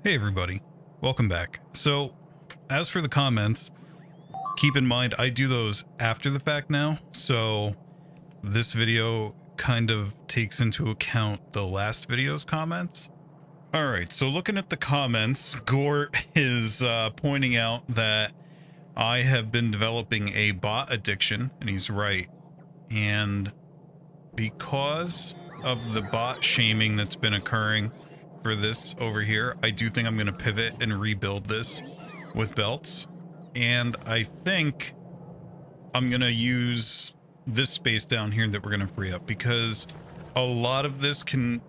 Hey everybody, welcome back. So, as for the comments, keep in mind I do those after the fact now, so this video kind of takes into account the last video's comments. Alright, so looking at the comments, Gort is pointing out that I have been developing a bot addiction, and he's right. And because of the bot shaming that's been occurring for this over here, I do think I'm going to pivot and rebuild this with belts. And I think I'm going to use this space down here that we're going to free up, because a lot of this can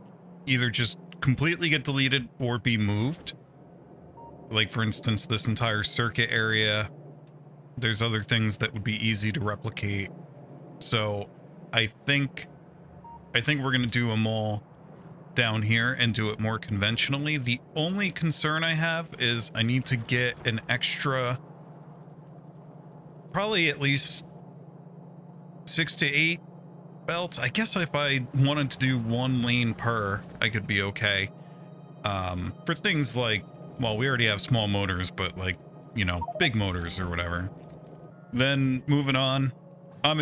either just completely get deleted or be moved. Like, for instance, this entire circuit area. There's other things that would be easy to replicate. So I think we're going to do them all down here and do it more conventionally. The only concern I have is I need to get an extra, probably at least 6 to 8 belts. I guess if I wanted to do 1 lane per, I could be okay. For things like, well, we already have small motors, but like, you know, big motors or whatever. Then moving on,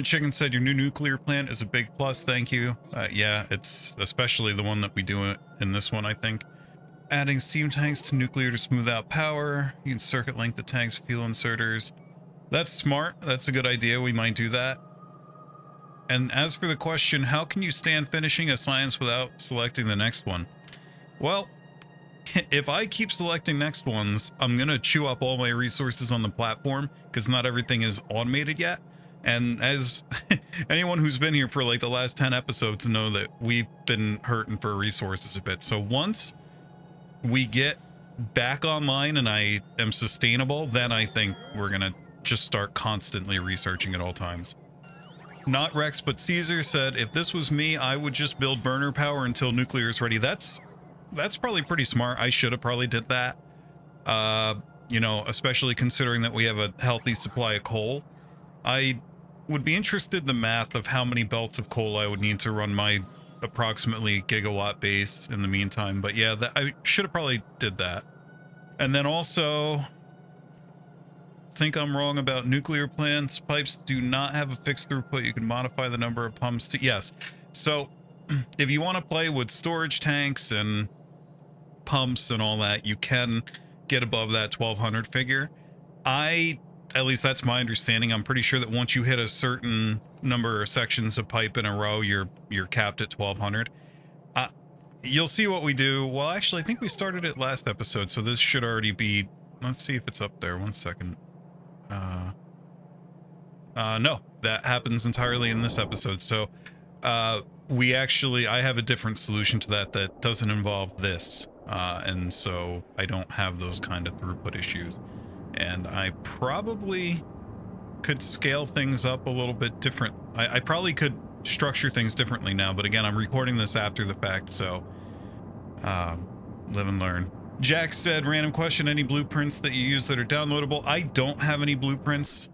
Chicken said your new nuclear plant is a big plus. Thank you. Yeah, it's especially the one that we do in this one, I think. Adding steam tanks to nuclear to smooth out power. You can circuit link the tanks, fuel inserters. That's smart. That's a good idea. We might do that. And as for the question, how can you stand finishing a science without selecting the next one? Well, if I keep selecting next ones, I'm going to chew up all my resources on the platform because not everything is automated yet. And as anyone who's been here for like the last 10 episodes know that we've been hurting for resources a bit. So once we get back online and I am sustainable, then I think we're going to just start constantly researching at all times. Not Rex, but Caesar said, if this was me, I would just build burner power until nuclear is ready. That's probably pretty smart. I should have probably did that. You know, especially considering that we have a healthy supply of coal. I would be interested in the math of how many belts of coal I would need to run my approximately gigawatt base in the meantime. But yeah, I should have probably did that. And then also, think I'm wrong about nuclear plants. Pipes do not have a fixed throughput. You can modify the number of pumps to, yes. So if you want to play with storage tanks and pumps and all that, you can get above that 1200 figure. At least that's my understanding. I'm pretty sure that once you hit a certain number of sections of pipe in a row, you're capped at 1200. You'll see what we do. Well, actually, I think we started it last episode, so this should already be, let's see if it's up there. 1 second. No, that happens entirely in this episode. So I have a different solution to that doesn't involve this. And so I don't have those kind of throughput issues. And I probably could scale things up a little bit different. I probably could structure things differently now, but again, I'm recording this after the fact, so live and learn. Jack said, random question, any blueprints that you use that are downloadable? I don't have any blueprints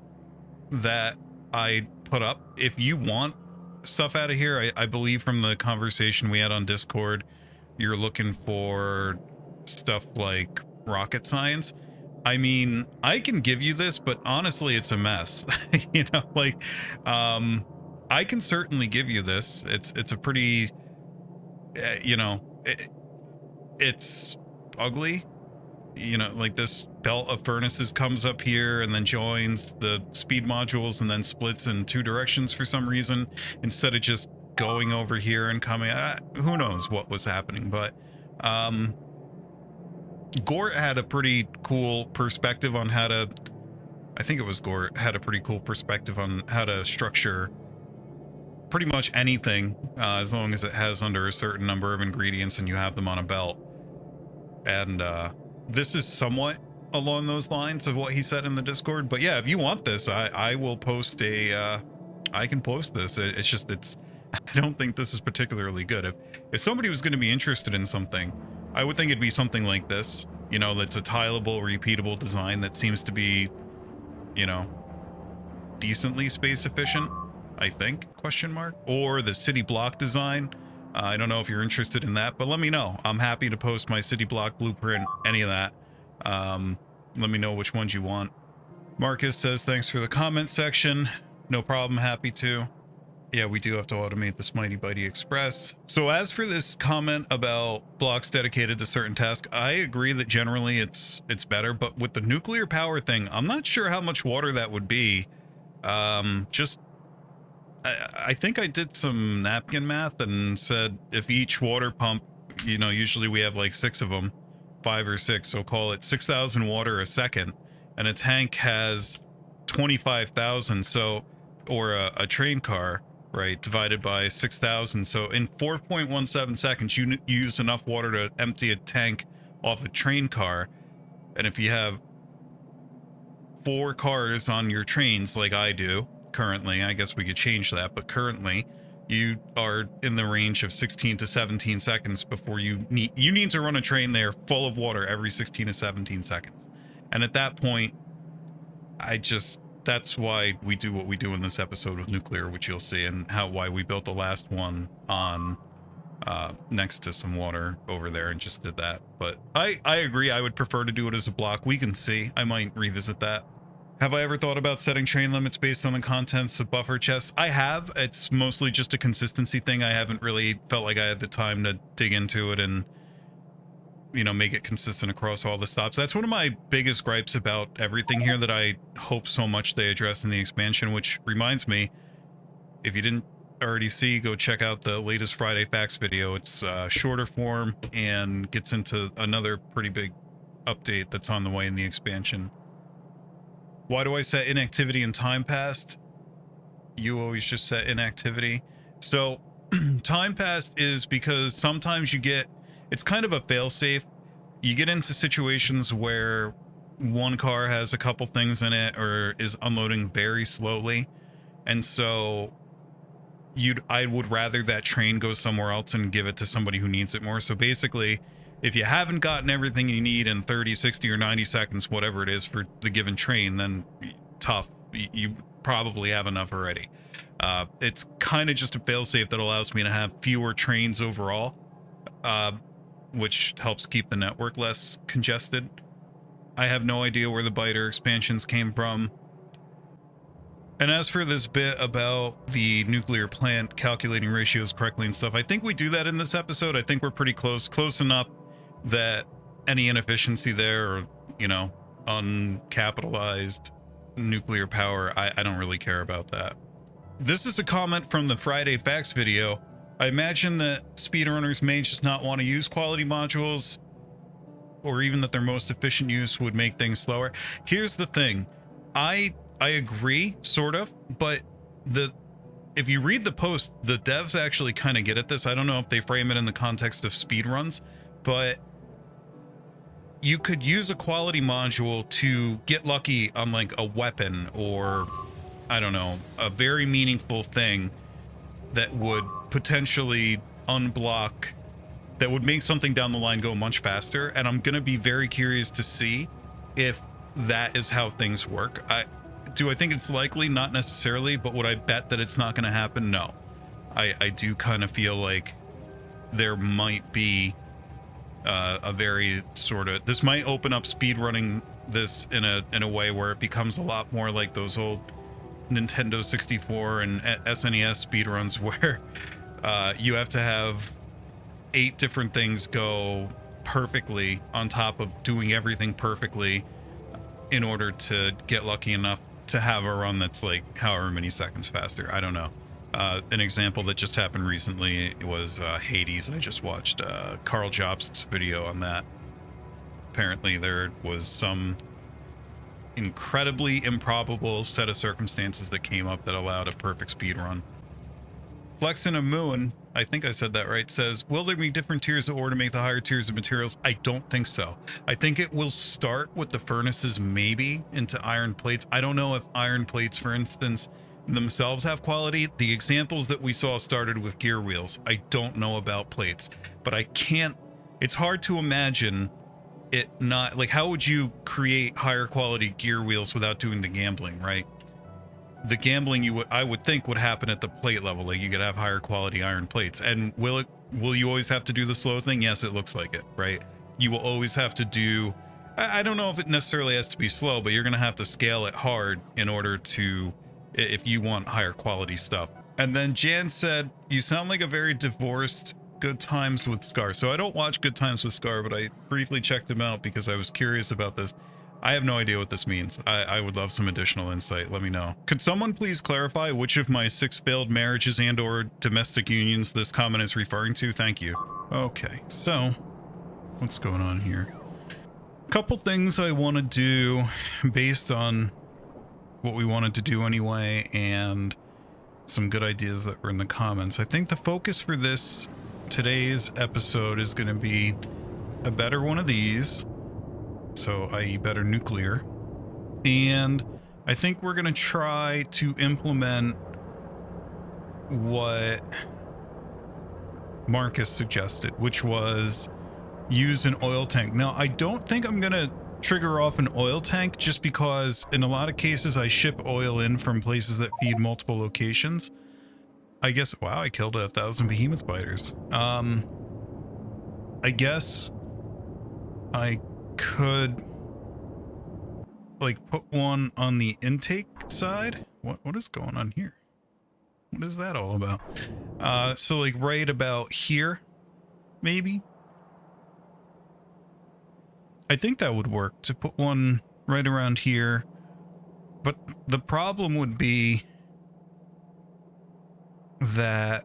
that I put up. If you want stuff out of here, I believe from the conversation we had on Discord, you're looking for stuff like rocket science. I mean, I can give you this, but honestly, it's a mess. You know, like, I can certainly give you this. It's a pretty, you know, it's ugly. You know, like this belt of furnaces comes up here and then joins the speed modules and then splits in 2 directions for some reason, instead of just going over here and coming. Who knows what was happening, but, Gort had a pretty cool perspective on how to, I think it was Gort had a pretty cool perspective on how to structure pretty much anything, as long as it has under a certain number of ingredients and you have them on a belt. And this is somewhat along those lines of what he said in the Discord. But yeah, if you want this, I will post I can post this. It's just, I don't think this is particularly good. If somebody was going to be interested in something, I would think it'd be something like this, you know, that's a tileable, repeatable design that seems to be, you know, decently space efficient, I think, question mark. Or the city block design, I don't know if you're interested in that, but let me know. I'm happy to post my city block blueprint, any of that. Let me know which ones you want. Marcus says, thanks for the comment section. No problem, happy to. Yeah, we do have to automate this Mighty Bitey Express. So as for this comment about blocks dedicated to certain tasks, I agree that generally it's better, but with the nuclear power thing, I'm not sure how much water that would be. I think I did some napkin math and said if each water pump, you know, usually we have like 6 of them, 5 or 6, so call it 6,000 water a second, and a tank has 25,000, so, or a train car, right, divided by 6,000. So in 4.17 seconds, you use enough water to empty a tank off a train car. And if you have 4 cars on your trains like I do currently, I guess we could change that, but currently you are in the range of 16 to 17 seconds before you need to run a train there full of water every 16 to 17 seconds. And at that point, that's why we do what we do in this episode with nuclear, which you'll see, and why we built the last one on next to some water over there and just did that. But I agree, I would prefer to do it as a block. We can see, I might revisit that. Have I ever thought about setting train limits based on the contents of buffer chests? I have. It's mostly just a consistency thing. I haven't really felt like I had the time to dig into it and, you know, make it consistent across all the stops. That's one of my biggest gripes about everything here that I hope so much they address in the expansion, which reminds me, if you didn't already see, go check out the latest Friday Facts video. It's shorter form and gets into another pretty big update that's on the way in the expansion. Why do I set inactivity and time passed? You always just set inactivity. So time passed is because sometimes it's kind of a fail-safe. You get into situations where one car has a couple things in it or is unloading very slowly. And so I would rather that train go somewhere else and give it to somebody who needs it more. So basically, if you haven't gotten everything you need in 30, 60, or 90 seconds, whatever it is for the given train, then tough. You probably have enough already. It's kind of just a failsafe that allows me to have fewer trains overall, which helps keep the network less congested. I have no idea where the biter expansions came from. And as for this bit about the nuclear plant calculating ratios correctly and stuff, I think we do that in this episode. I think we're pretty close enough that any inefficiency there or, you know, uncapitalized nuclear power, I don't really care about that. This is a comment from the Friday Facts video. I imagine that speedrunners may just not want to use quality modules, or even that their most efficient use would make things slower. Here's the thing. I agree, sort of, but if you read the post, the devs actually kind of get at this. I don't know if they frame it in the context of speedruns, but you could use a quality module to get lucky on like a weapon or, I don't know, a very meaningful thing that would potentially unblock, that would make something down the line go much faster. And I'm going to be very curious to see if that is how things work. Do I think it's likely? Not necessarily, but would I bet that it's not going to happen? No. I do kind of feel like there might be a very sort of, this might open up speedrunning this in a way where it becomes a lot more like those old Nintendo 64 and SNES speedruns where you have to have 8 different things go perfectly on top of doing everything perfectly in order to get lucky enough to have a run that's like however many seconds faster. I don't know. An example that just happened recently was Hades. I just watched Carl Jobst's video on that. Apparently there was some incredibly improbable set of circumstances that came up that allowed a perfect speed run. Flexin' a Moon, I think I said that right, says, will there be different tiers of ore to make the higher tiers of materials? I don't think so. I think it will start with the furnaces, maybe into iron plates. I don't know if iron plates, for instance, themselves have quality. The examples that we saw started with gear wheels. I don't know about plates, but it's hard to imagine it not, like, how would you create higher quality gear wheels without doing the gambling, right? The gambling I would think would happen at the plate level. Like, you could have higher quality iron plates. And will it will you always have to do the slow thing? Yes, it looks like it, right? You will always have to do, I don't know if it necessarily has to be slow, but you're going to have to scale it hard in order to, if you want higher quality stuff. And then Jan said, you sound like a very divorced Good Times with Scar. So I don't watch Good Times with Scar, but I briefly checked him out because I was curious about this. I have no idea what this means. I would love some additional insight. Let me know. Could someone please clarify which of my 6 failed marriages and or domestic unions this comment is referring to? Thank you. Okay, so what's going on here? A couple things I want to do based on what we wanted to do anyway, and some good ideas that were in the comments. I think the focus for today's episode is going to be a better one of these. So, i.e. better nuclear. And I think we're going to try to implement what Marcus suggested, which was use an oil tank. Now, I don't think I'm going to trigger off an oil tank just because in a lot of cases I ship oil in from places that feed multiple locations. I guess, wow, I killed 1,000 behemoth biters. I guess I could like put one on the intake side. What is going on here? What is that all about? So like right about here, maybe. I think that would work to put one right around here. But the problem would be that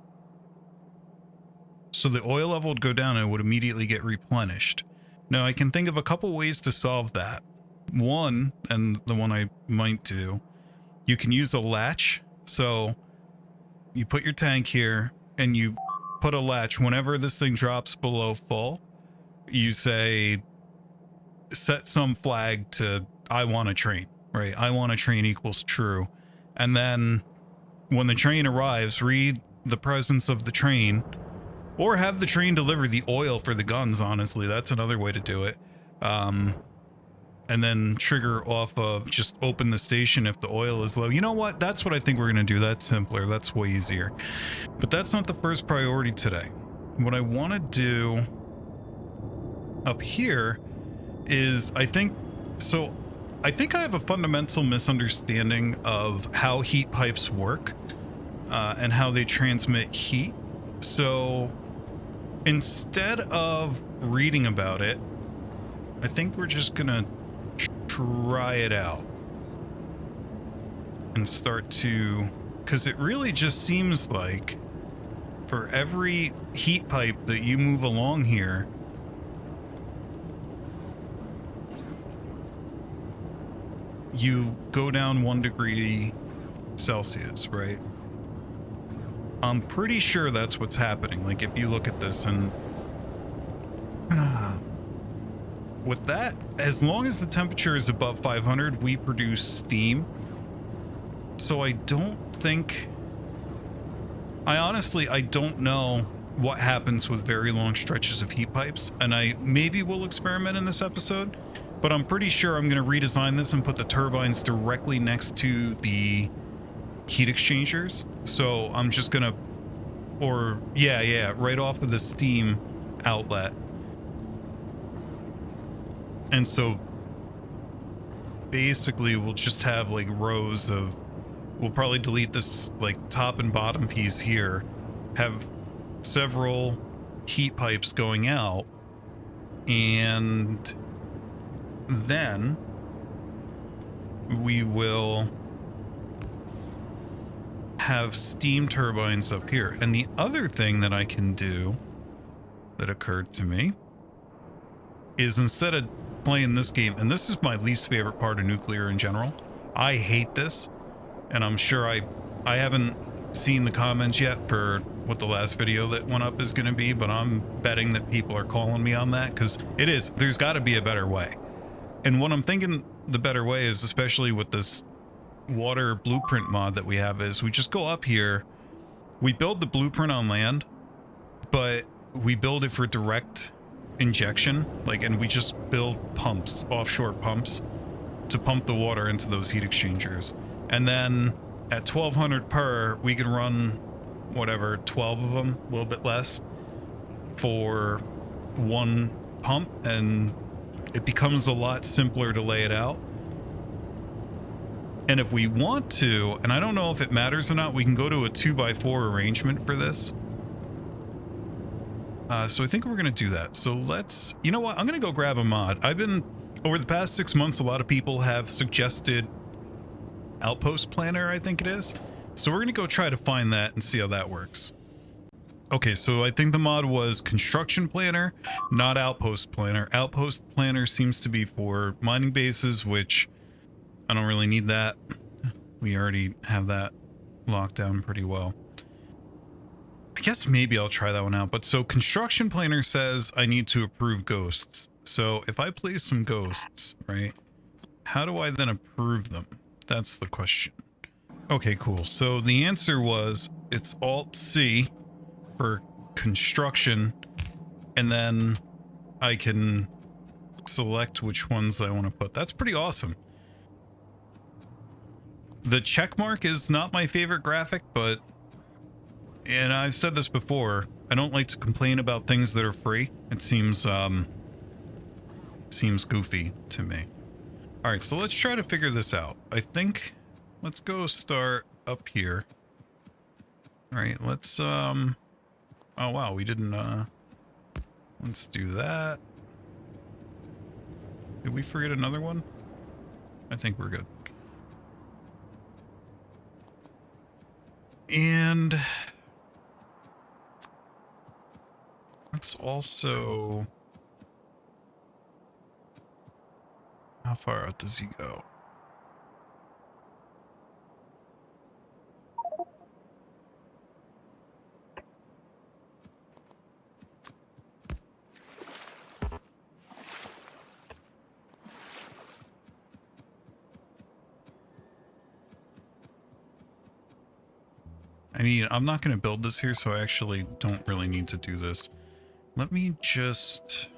so the oil level would go down and it would immediately get replenished. Now I can think of a couple ways to solve that. One, and the one I might do, you can use a latch. So you put your tank here and you put a latch. Whenever this thing drops below full, you say, set some flag to, I want a train, right? I want a train equals true. And then when the train arrives, read the presence of the train, or have the train deliver the oil for the guns. Honestly, that's another way to do it. And then trigger off of just open the station if the oil is low. You know what? That's what I think we're going to do. That's simpler. That's way easier. But that's not the first priority today. What I want to do up here is I think I have a fundamental misunderstanding of how heat pipes work and how they transmit heat. So instead of reading about it, I think we're just gonna try it out and start to, because it really just seems like for every heat pipe that you move along here, you go down 1 degree Celsius, right? I'm pretty sure that's what's happening. Like if you look at this and with that, as long as the temperature is above 500, we produce steam. So I honestly don't know what happens with very long stretches of heat pipes, and I maybe will experiment in this episode, but I'm pretty sure I'm going to redesign this and put the turbines directly next to the heat exchangers. So I'm just gonna, or yeah, right off of the steam outlet. And so basically we'll just have like rows of, we'll probably delete this like top and bottom piece here, have several heat pipes going out, and then we will have steam turbines up here. And the other thing that I can do that occurred to me is instead of playing this game, and this is my least favorite part of nuclear in general, I hate this, and I'm sure I haven't seen the comments yet for what the last video that went up is going to be, but I'm betting that people are calling me on that, because it is, there's got to be a better way. And what I'm thinking the better way is, especially with this water blueprint mod that we have, is we just go up here, we build the blueprint on land, but we build it for direct injection, like, and we just build pumps, offshore pumps, to pump the water into those heat exchangers. And then at 1200 per, we can run whatever, 12 of them, a little bit less, for one pump, and it becomes a lot simpler to lay it out. And if we want to, and I don't know if it matters or not, we can go to a 2x4 arrangement for this. So I think we're going to do that. So let's, you know what? I'm going to go grab a mod. Over the past 6 months, a lot of people have suggested Outpost Planner, I think it is. So we're going to go try to find that and see how that works. Okay, so I think the mod was Construction Planner, not Outpost Planner. Outpost Planner seems to be for mining bases, which I don't really need that. We already have that locked down pretty well. I guess maybe I'll try that one out. But so Construction Planner says I need to approve ghosts. So if I place some ghosts, right, how do I then approve them? That's the question. Okay, cool. So the answer was it's Alt-C for construction, and then I can select which ones I want to put. That's pretty awesome. The check mark is not my favorite graphic, but, and I've said this before, I don't like to complain about things that are free. It seems goofy to me. All right, so let's try to figure this out. I think let's go start up here. All right, let's oh wow, we didn't let's do that. Did we forget another one? I think we're good. And let's also, how far out does he go? I mean, I'm not going to build this here, so I actually don't really need to do this. Let me just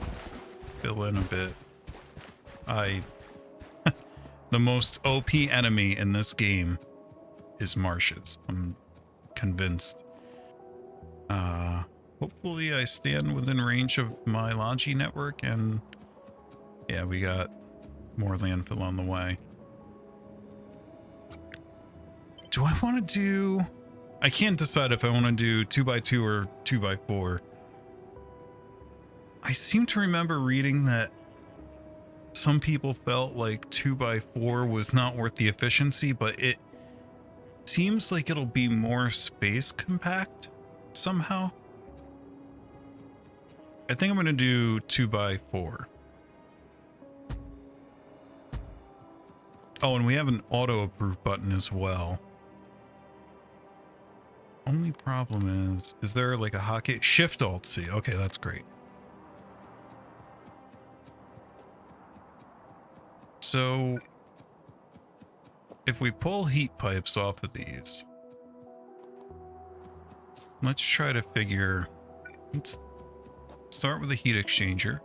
fill in a bit. The most OP enemy in this game is marshes. I'm convinced. Hopefully I stand within range of my Logi network, and yeah, we got more landfill on the way. Do I want to do... I can't decide if I want to do 2x2 or 2x4. I seem to remember reading that some people felt like 2x4 was not worth the efficiency, but it seems like it'll be more space compact somehow. I think I'm going to do 2x4. Oh, and we have an auto approve button as well. Only problem is there like a hotkey? Shift Alt C. Okay, that's great. So if we pull heat pipes off of these, let's try to figure, let's start with a heat exchanger,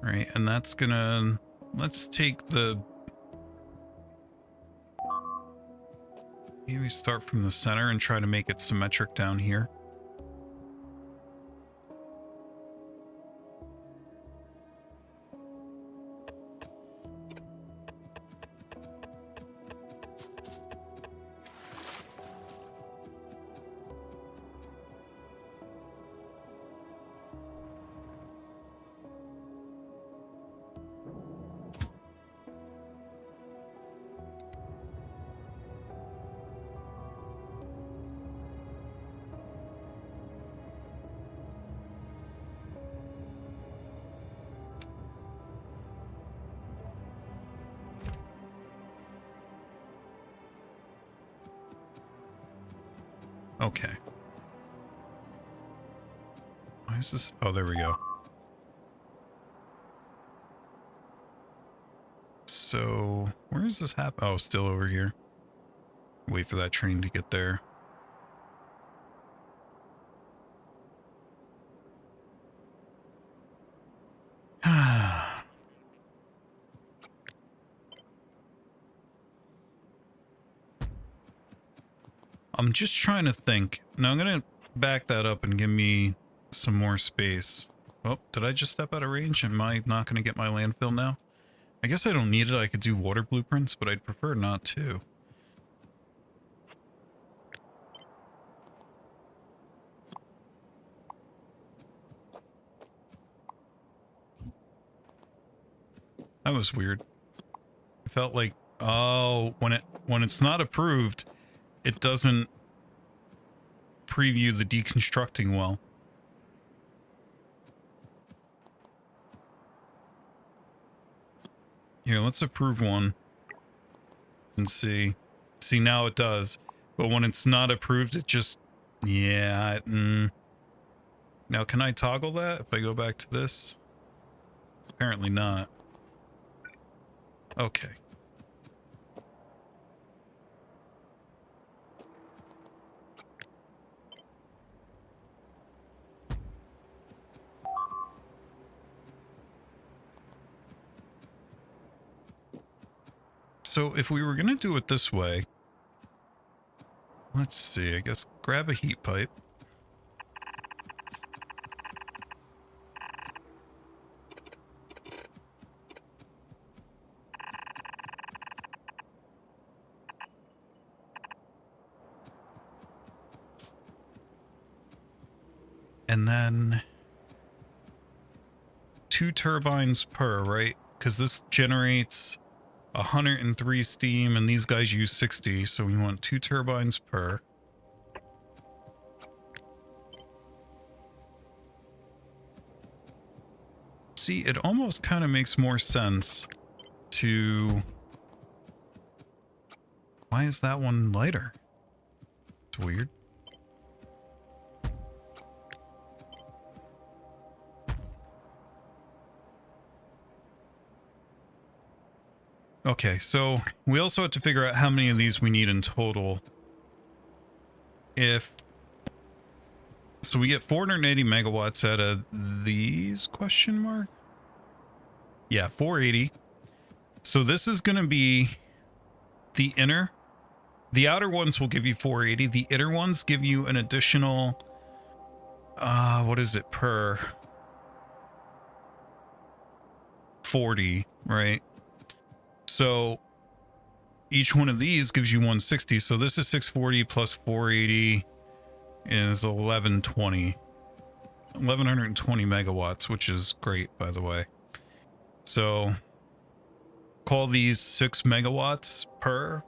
right? And that's gonna, let's take the, maybe start from the center and try to make it symmetric down here. Okay. Why is this? Oh, there we go. So where does this happen? Oh, still over here. Wait for that train to get there. I'm just trying to think. Now I'm going to back that up and give me some more space. Oh, did I just step out of range? Am I not going to get my landfill now? I guess I don't need it. I could do water blueprints, but I'd prefer not to. That was weird. It felt like, oh, when it's not approved, it doesn't preview the deconstructing well. Here, let's approve one and see. See, now it does. But when it's not approved, it just, yeah. Now, can I toggle that if I go back to this? Apparently not. Okay. So if we were going to do it this way, let's see, I guess grab a heat pipe. And then 2 turbines per, right? Because this generates 103 steam and these guys use 60, so we want 2 turbines per. See, it almost kind of makes more sense to... Why is that one lighter? It's weird. Okay, so we also have to figure out how many of these we need in total. So we get 480 megawatts out of these, question mark? Yeah, 480. So this is going to be the inner. The outer ones will give you 480. The inner ones give you an additional, what is it, per 40, right? So each one of these gives you 160. So this is 640 plus 480 is 1120. 1120 megawatts, which is great, by the way. So call these 6 megawatts per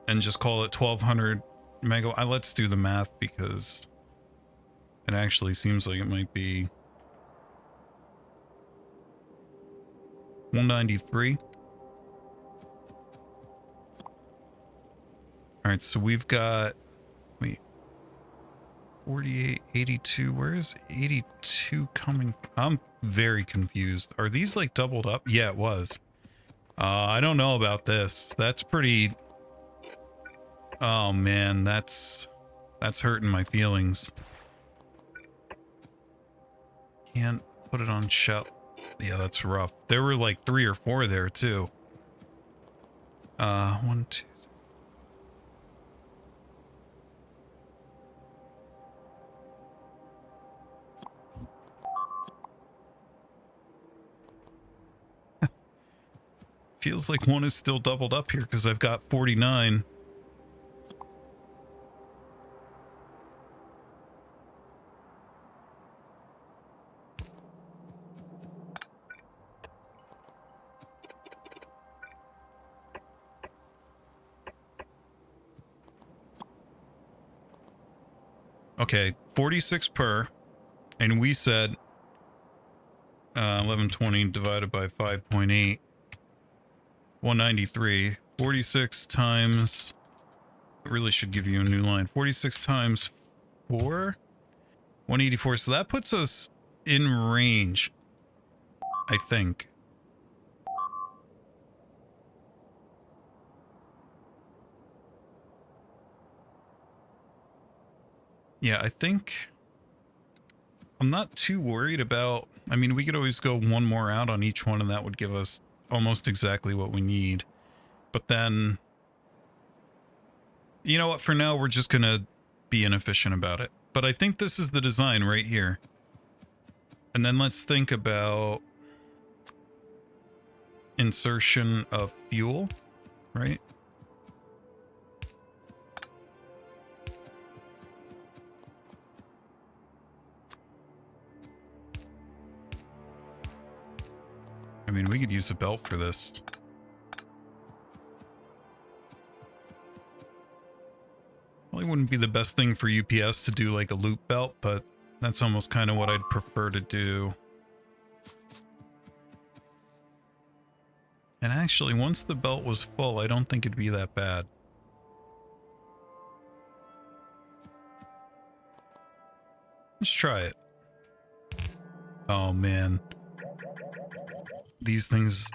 and just call it 1200 megawatt. Let's do the math because it actually seems like it might be 193. All right, so we've got, wait, 48, 82. Where is 82 coming from? I'm very confused. Are these like doubled up? Yeah, it was. I don't know about this. That's pretty... Oh man, that's hurting my feelings. Can't put it on shell. Yeah, that's rough. There were like 3 or 4 there too. 1, 2. Feels like one is still doubled up here because I've got 49. Okay, 46 per, and we said 1120 divided by 5.8, 193. 46 times, it really should give you a new line. 46 times 4, 184. So that puts us in range, I think. Yeah, I think I'm not too worried about, I mean, we could always go one more out on each one and that would give us almost exactly what we need. But then, you know what, for now, we're just going to be inefficient about it. But I think this is the design right here. And then let's think about insertion of fuel, right? I mean, we could use a belt for this. Probably wouldn't be the best thing for UPS to do like a loop belt, but that's almost kind of what I'd prefer to do. And actually, once the belt was full, I don't think it'd be that bad. Let's try it. Oh, man. These things...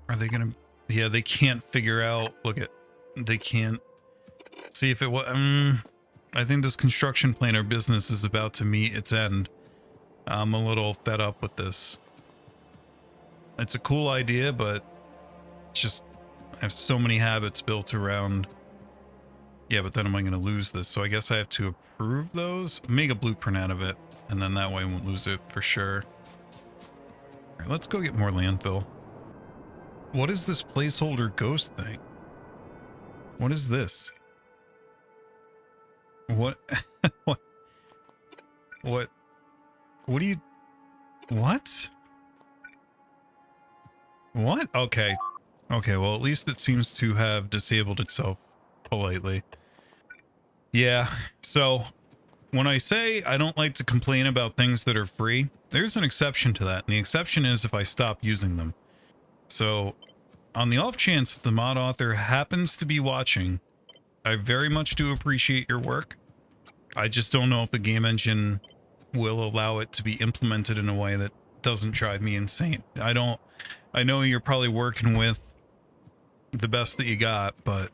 Are they gonna... Yeah, they can't figure out... Look at... They can't... See if it was... I think this construction planner business is about to meet its end. I'm a little fed up with this. It's a cool idea, but... Just... I have so many habits built around... Yeah, but then am I going to lose this? So I guess I have to approve those? Make a blueprint out of it. And then that way I won't lose it for sure. All right, let's go get more landfill. What is this placeholder ghost thing? What is this? What? What? What? What do you... What? What? Okay. Okay, well, at least it seems to have disabled itself politely. Yeah, so when I say I don't like to complain about things that are free, there's an exception to that. And the exception is if I stop using them. So on the off chance the mod author happens to be watching, I very much do appreciate your work. I just don't know if the game engine will allow it to be implemented in a way that doesn't drive me insane. I know you're probably working with the best that you got, but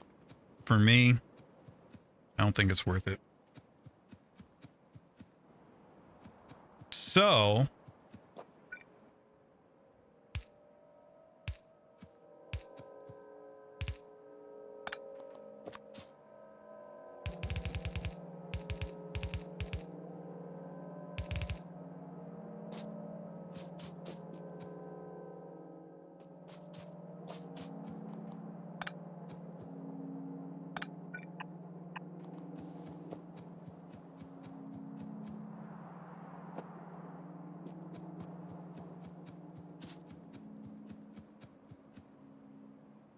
for me, I don't think it's worth it. So,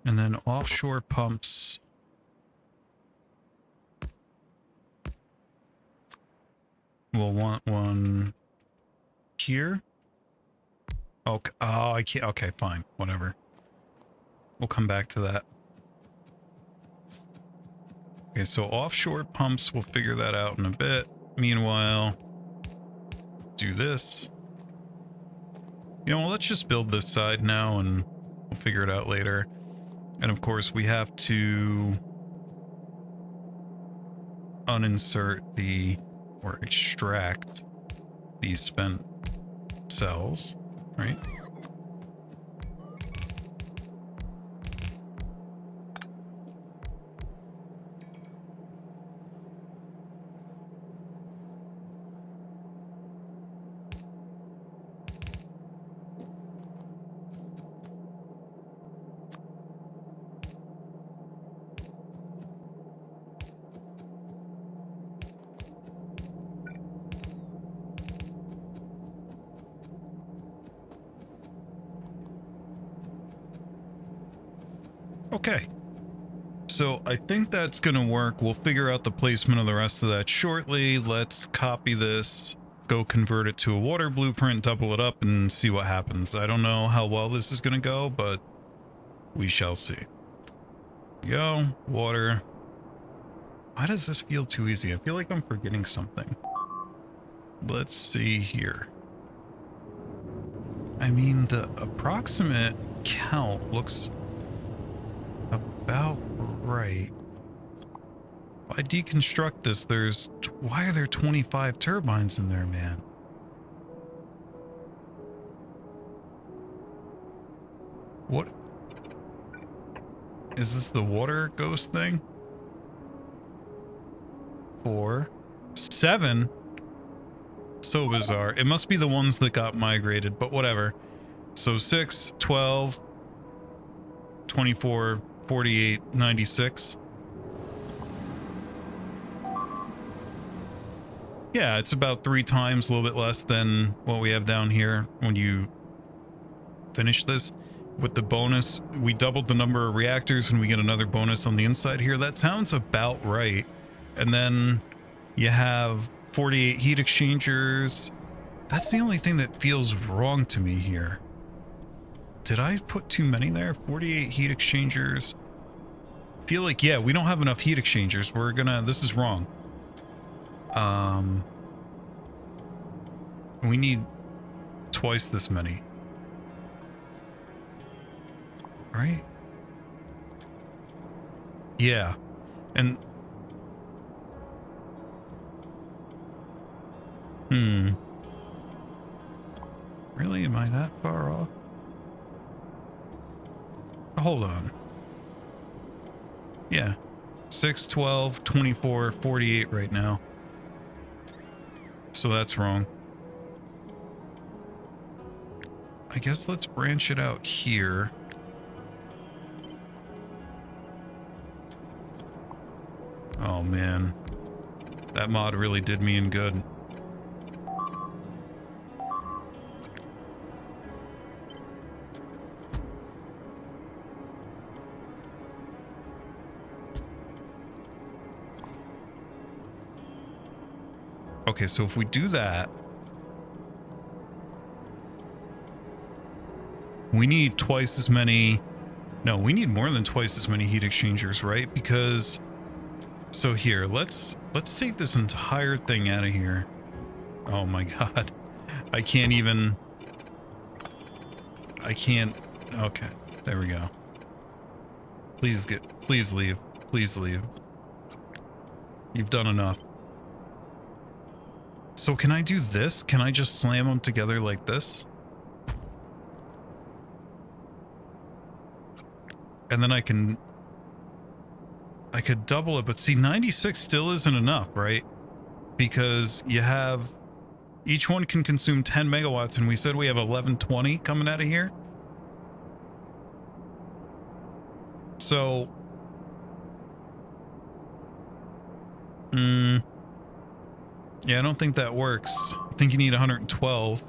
and then offshore pumps. We'll want one here. Okay. Oh, I can't. Okay, fine. Whatever. We'll come back to that. Okay, so offshore pumps, we'll figure that out in a bit. Meanwhile, do this. You know, let's just build this side now and we'll figure it out later. And of course, we have to uninsert the, or extract these spent cells, right? Okay, so I think that's gonna work. We'll figure out the placement of the rest of that shortly. Let's copy this, go convert it to a water blueprint, double it up, and see what happens. I don't know how well this is gonna go, but we shall see. Go, water. Why does this feel too easy? I feel like I'm forgetting something. Let's see here. I mean, the approximate count looks about right. If I deconstruct this, why are there 25 turbines in there, man? What? Is this the water ghost thing? 4, 7. So bizarre. It must be the ones that got migrated, but whatever. So 6, 12, 24, 48, 96. Yeah, it's about 3 times, a little bit less than what we have down here when you finish this. With the bonus, we doubled the number of reactors and we get another bonus on the inside here. That sounds about right. And then you have 48 heat exchangers. That's the only thing that feels wrong to me here. Did I put too many there? 48 heat exchangers. Feel like, yeah, we don't have enough heat exchangers. We're gonna, this is wrong. We need twice this many. Right? Yeah. And really? Am I that far off? Hold on. Yeah. 6, 12, 24, 48 right now. So that's wrong. I guess let's branch it out here. Oh man. That mod really did me in good. Okay, so if we do that, we need twice as many. No, we need more than twice as many heat exchangers, right? Because so here, let's take this entire thing out of here. Oh my god. I can't even. I can't. Okay, there we go. Please leave. Please leave. You've done enough. So can I do this? Can I just slam them together like this? And then I could double it, but see, 96 still isn't enough, right? Because you have, each one can consume 10 megawatts, and we said we have 1120 coming out of here. So, yeah, I don't think that works. I think you need 112.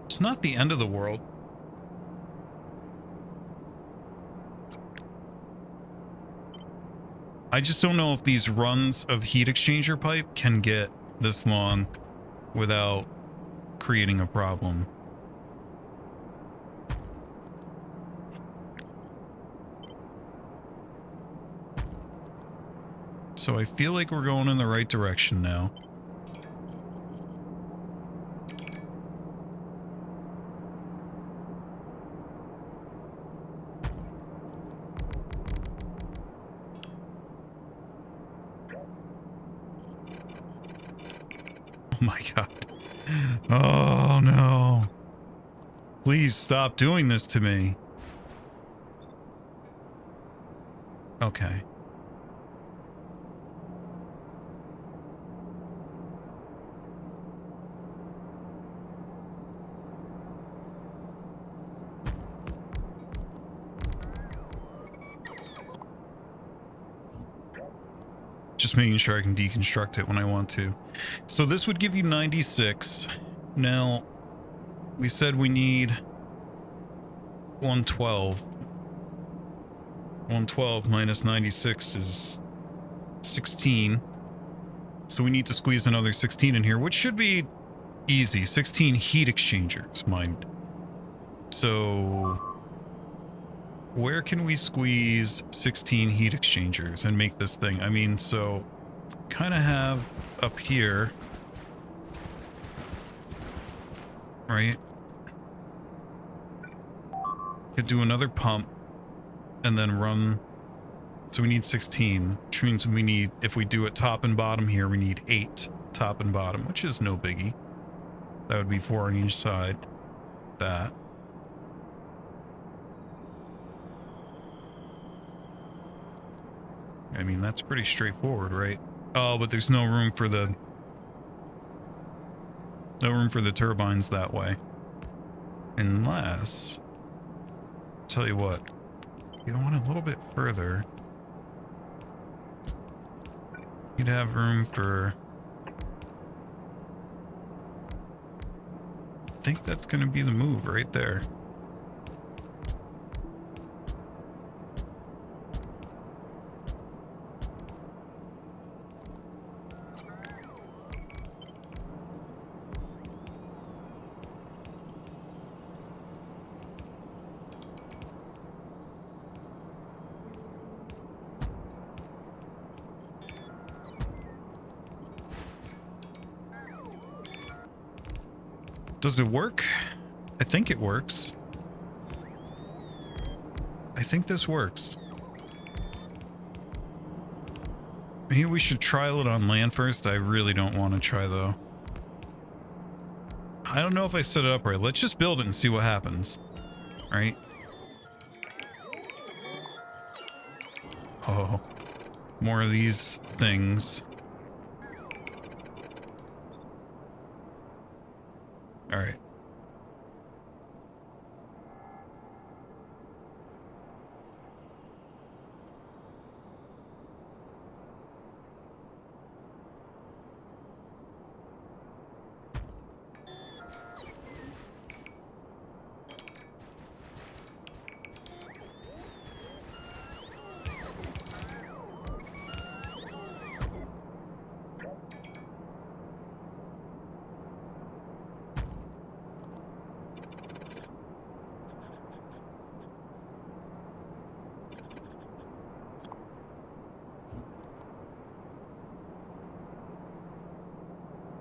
It's not the end of the world. I just don't know if these runs of heat exchanger pipe can get this long without creating a problem. So I feel like we're going in the right direction now. Oh my god. Oh no. Please stop doing this to me. Okay. Just making sure I can deconstruct it when I want to. So this would give you 96. Now, we said we need 112. 112 minus 96 is 16. So we need to squeeze another 16 in here, which should be easy. 16 heat exchangers, mind. So where can we squeeze 16 heat exchangers and make this thing? I mean, so kind of have up here, right? Could do another pump and then run. So we need 16, which means we need, if we do it top and bottom here, we need 8 top and bottom, which is no biggie. That would be 4 on each side. That. I mean, that's pretty straightforward, right? Oh, but there's no room for the turbines that way. Unless, tell you what, you want a little bit further. You'd have room for, I think that's going to be the move right there. Does it work? I think it works. I think this works. Maybe we should trial it on land first. I really don't want to try though. I don't know if I set it up right. Let's just build it and see what happens. Right? Oh, more of these things. All right.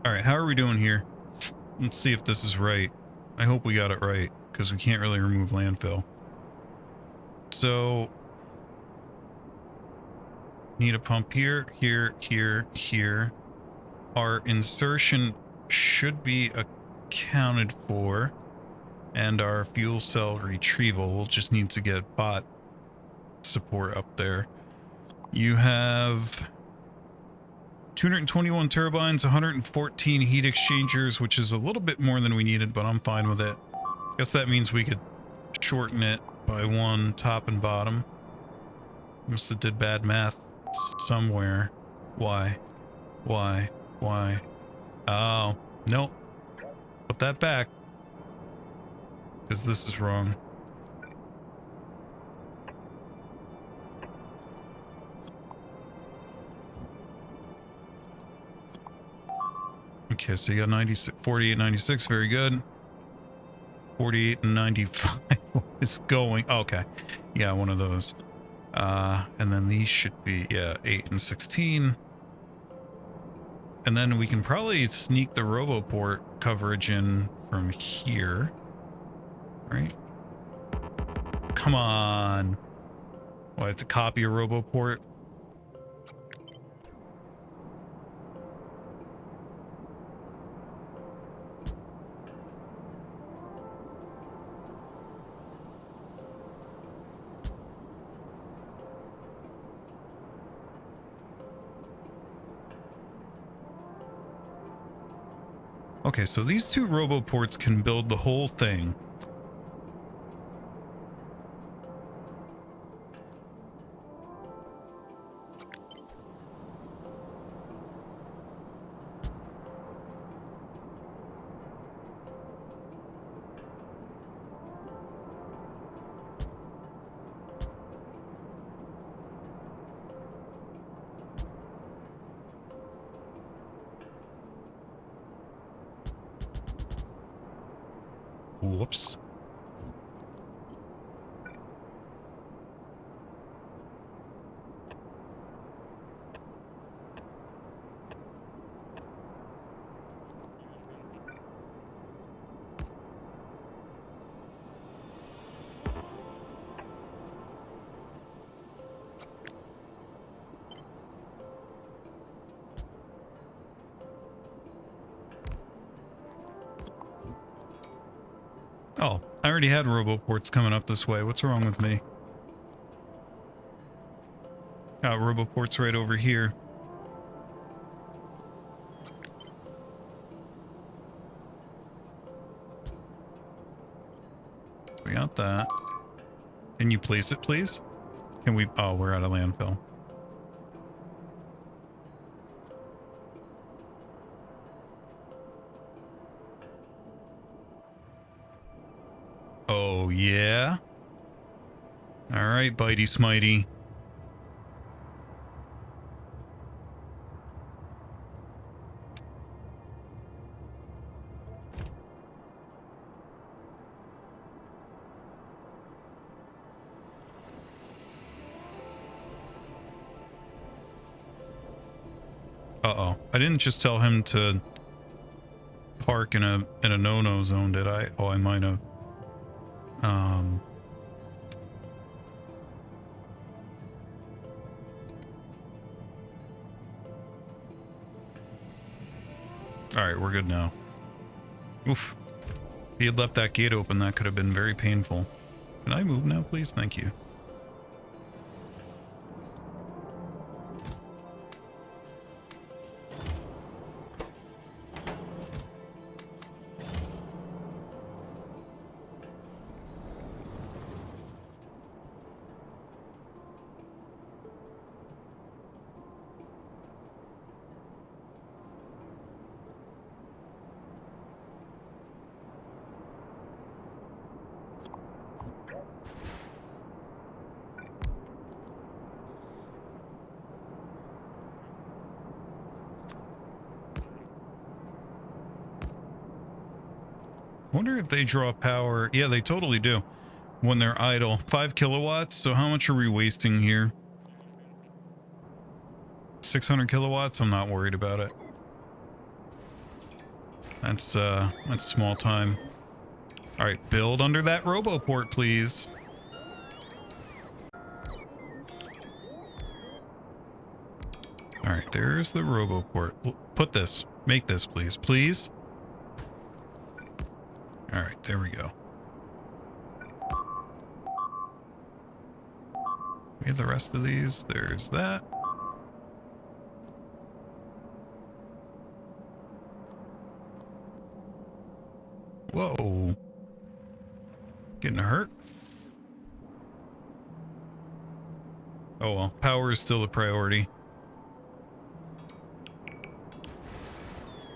All right, how are we doing here? Let's see if this is right. I hope we got it right, because we can't really remove landfill. So, need a pump here, here, here, here. Our insertion should be accounted for, and our fuel cell retrieval. We'll just need to get bot support up there. You have 221 turbines, 114 heat exchangers, which is a little bit more than we needed, but I'm fine with it. Guess that means we could shorten it by one top and bottom. Must have did bad math somewhere. Why? Why? Why? Oh, nope. Put that back. Because this is wrong. Okay, so you got 96, 48, 96, very good. 48 and 95 is going. Oh, okay. Yeah, one of those. And then these should be, yeah, 8 and 16. And then we can probably sneak the RoboPort coverage in from here. Right? Come on. Oh, I have to copy a RoboPort. Okay, so these two RoboPorts can build the whole thing. Whoops. Oh, I already had RoboPorts coming up this way. What's wrong with me? Got RoboPorts right over here. We got that. Can you place it, please? Can we? Oh, we're out of landfill. Oh, yeah? All right, bitey smitey. Uh-oh. I didn't just tell him to park in a no-no zone, did I? Oh, I might have. All right, we're good now. Oof. If he had left that gate open, that could have been very painful. Can I move now, please? Thank you. Wonder if they draw power. Yeah, they totally do. When they're idle. 5 kilowatts. So how much are we wasting here? 600 kilowatts. I'm not worried about it. That's small time. All right, build under that roboport, please. All right, there's the roboport. Put this. Make this, please. Please. All right, there we go. We have the rest of these. There's that. Whoa. Getting hurt? Oh well, power is still a priority.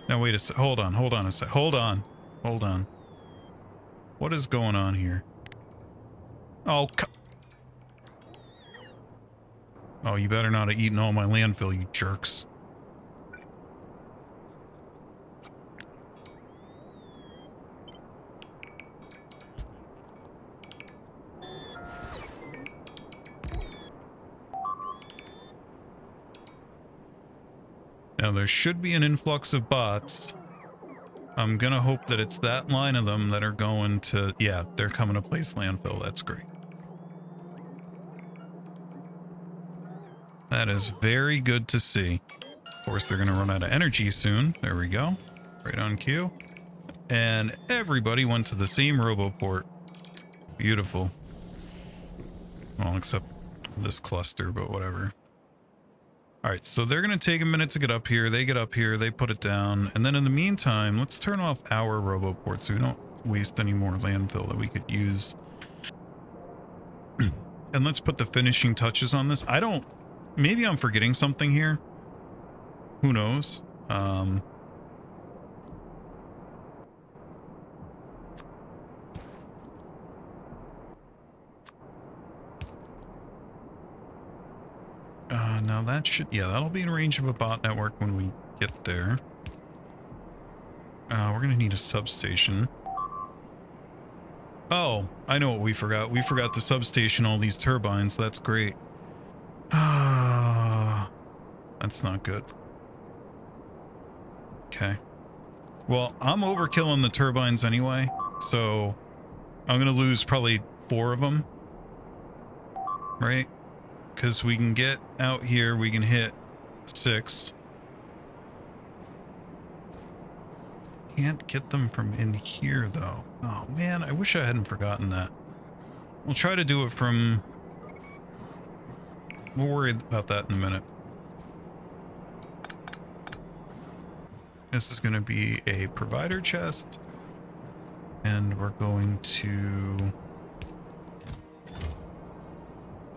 Now wait a sec. Hold on a sec. Hold on. What is going on here? Oh, oh, you better not have eaten all my landfill, you jerks. Now there should be an influx of bots. I'm gonna hope that it's that line of them that are going to... Yeah, they're coming to place landfill. That's great. That is very good to see. Of course, they're gonna run out of energy soon. There we go. Right on cue. And everybody went to the same roboport. Beautiful. Well, except this cluster, but whatever. All right, so they're going to take a minute to get up here. They get up here, they put it down. And then in the meantime, let's turn off our roboport so we don't waste any more landfill that we could use. And let's put the finishing touches on this. Maybe I'm forgetting something here. Who knows? Now that should... Yeah, that'll be in range of a bot network when we get there. We're going to need a substation. Oh, I know what we forgot. We forgot to substation all these turbines. That's great. That's not good. Okay. Well, I'm overkilling the turbines anyway, so I'm going to lose probably 4 of them. Right? Because we can get out here, we can hit 6. Can't get them from in here, though. Oh, man, I wish I hadn't forgotten that. We'll try to do it from... We'll worry about that in a minute. This is going to be a provider chest. And we're going to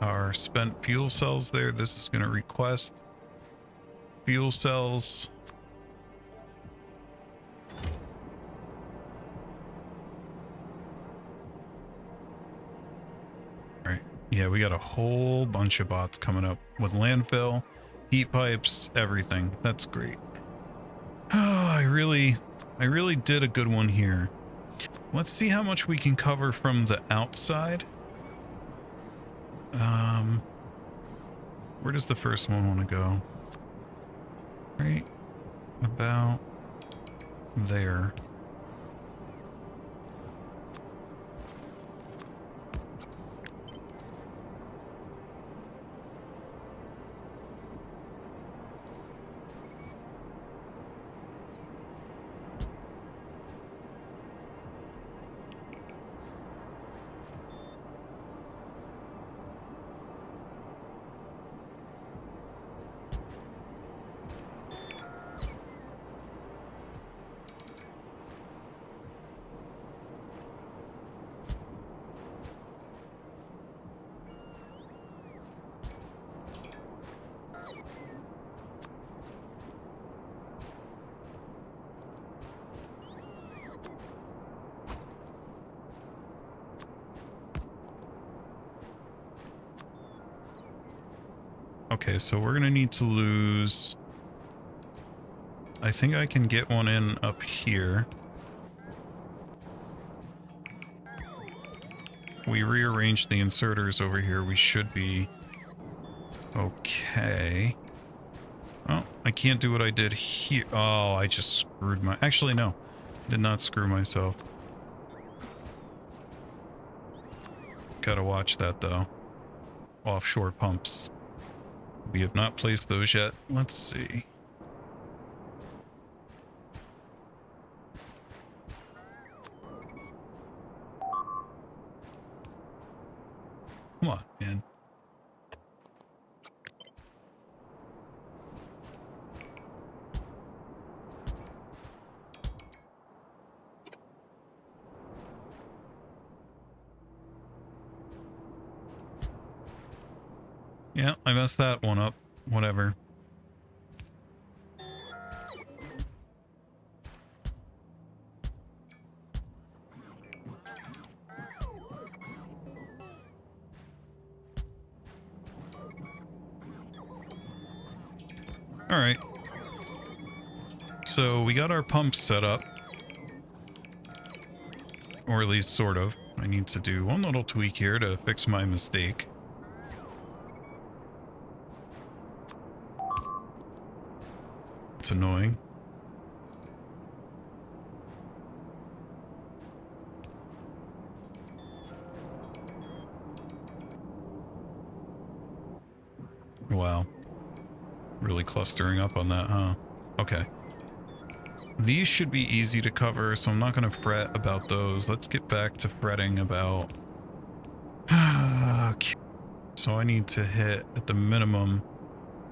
our spent fuel cells there. This is going to request fuel cells. All right. Yeah, we got a whole bunch of bots coming up with landfill, heat pipes, everything. That's great. Oh, I really did a good one here. Let's see how much we can cover from the outside. Where does the first one want to go? Right about there. Okay, so we're gonna need to lose... I think I can get one in up here. We rearranged the inserters over here. We should be okay. Oh, I can't do what I did here. Oh, I just screwed my... Actually, no. I did not screw myself. Gotta watch that, though. Offshore pumps. We have not placed those yet. Let's see. Come on, man. Yeah, I messed that one up. Whatever. All right. So we got our pumps set up. Or at least sort of. I need to do one little tweak here to fix my mistake. It's annoying. Wow. Really clustering up on that, huh? Okay. These should be easy to cover, so I'm not going to fret about those. Let's get back to fretting about... Okay. So I need to hit, at the minimum,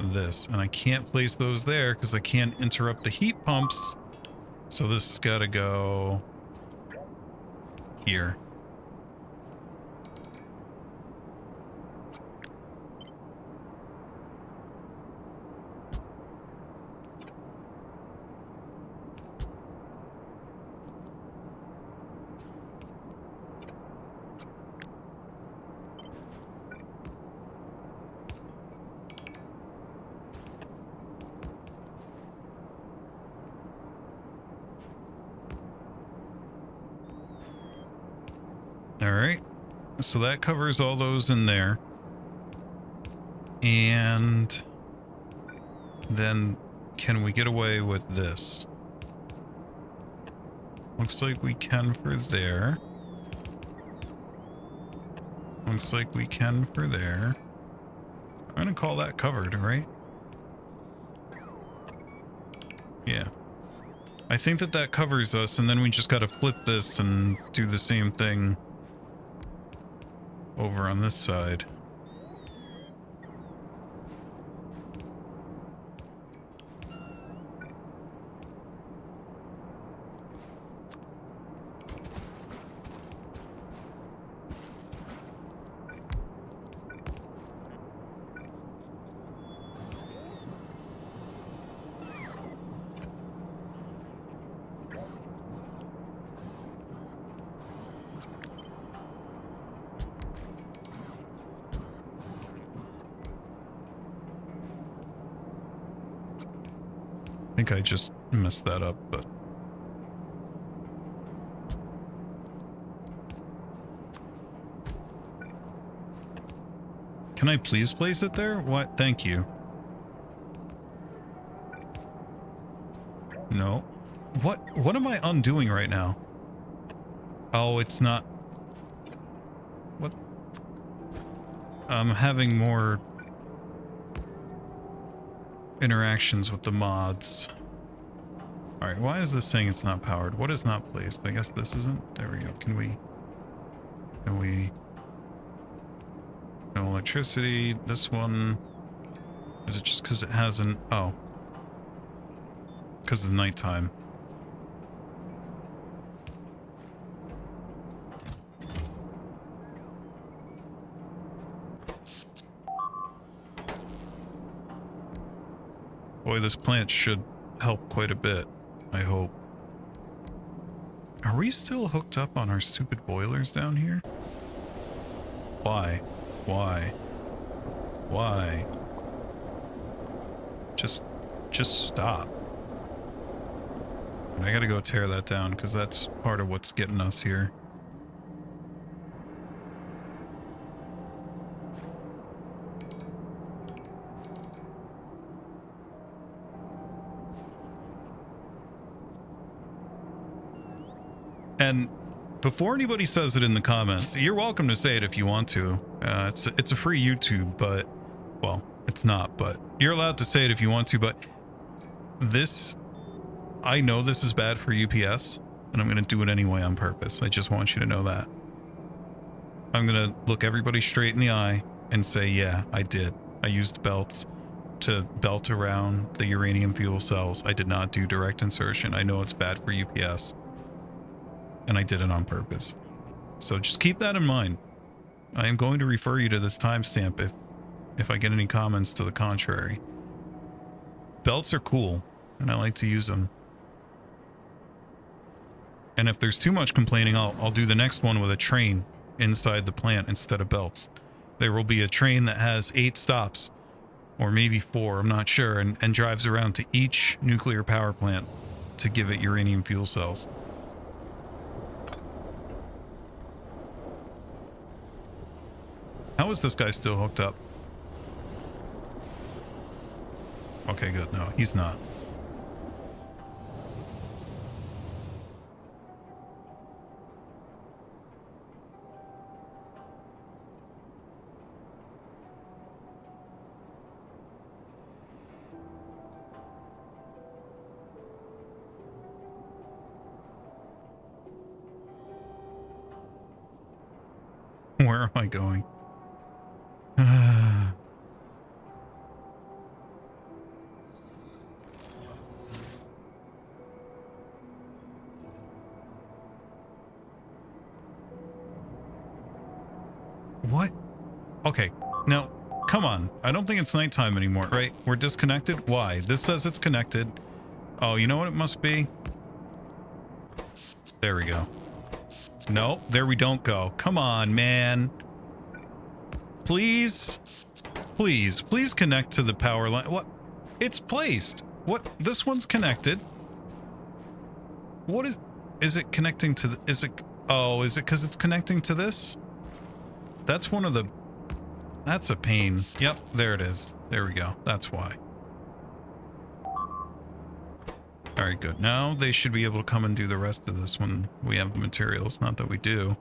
this. And I can't place those there because I can't interrupt the heat pumps. So this has got to go here. Alright, so that covers all those in there. And then can we get away with this? Looks like we can for there. Looks like we can for there. I'm gonna call that covered, right? Yeah. I think that that covers us, and then we just gotta flip this and do the same thing over on this side. think I just messed that up, but... Can I please place it there? What? Thank you. No. What am I undoing right now? Oh, it's not... What? I'm having more interactions with the mods. Alright, why is this saying it's not powered? What is not placed? I guess this isn't? There we go. Can we... No electricity. This one... Is it just because it has an... Oh. Because it's nighttime. Boy, this plant should help quite a bit, I hope. Are we still hooked up on our stupid boilers down here? Why? Why? Why? Just stop. And I gotta go tear that down because that's part of what's getting us here. And before anybody says it in the comments, you're welcome to say it if you want to. It's a free YouTube, but, well, it's not, but you're allowed to say it if you want to, but this, I know this is bad for UPS, and I'm going to do it anyway on purpose. I just want you to know that. I'm going to look everybody straight in the eye and say, yeah, I did. I used belts to belt around the uranium fuel cells. I did not do direct insertion. I know it's bad for UPS. And I did it on purpose. So just keep that in mind. I am going to refer you to this timestamp if I get any comments to the contrary. Belts are cool, and I like to use them. And if there's too much complaining, I'll do the next one with a train inside the plant instead of belts. There will be a train that has 8 stops, or maybe 4, I'm not sure, and drives around to each nuclear power plant to give it uranium fuel cells. How is this guy still hooked up? Okay, good. No, he's not. Where am I going? What? Okay, now, come on. I don't think it's nighttime anymore, right? We're disconnected? Why? This says it's connected. Oh, you know what it must be? There we go. No, there we don't go. Come on, man. Please? Please connect to the power line. What? It's placed. What? This one's connected. What is it connecting to the, is it, oh, is it because it's connecting to this? That's one of the, that's a pain. Yep, there it is. There we go. That's why. All right, good. Now they should be able to come and do the rest of this when we have the materials. Not that we do.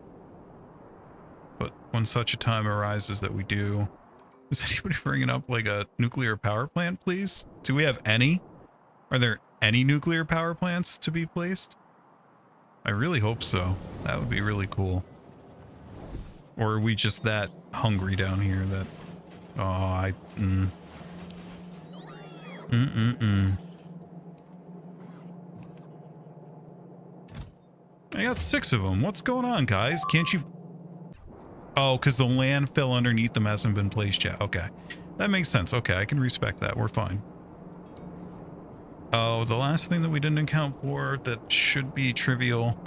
But when such a time arises that we do. Is anybody bringing up like a nuclear power plant, please? Do we have any? Are there any nuclear power plants to be placed? I really hope so. That would be really cool. Or are we just that hungry down here that... Oh, I got 6 of them. What's going on, guys? Can't you... Oh, because the landfill underneath them hasn't been placed yet. Okay. That makes sense. Okay, I can respect that. We're fine. Oh, the last thing that we didn't account for that should be trivial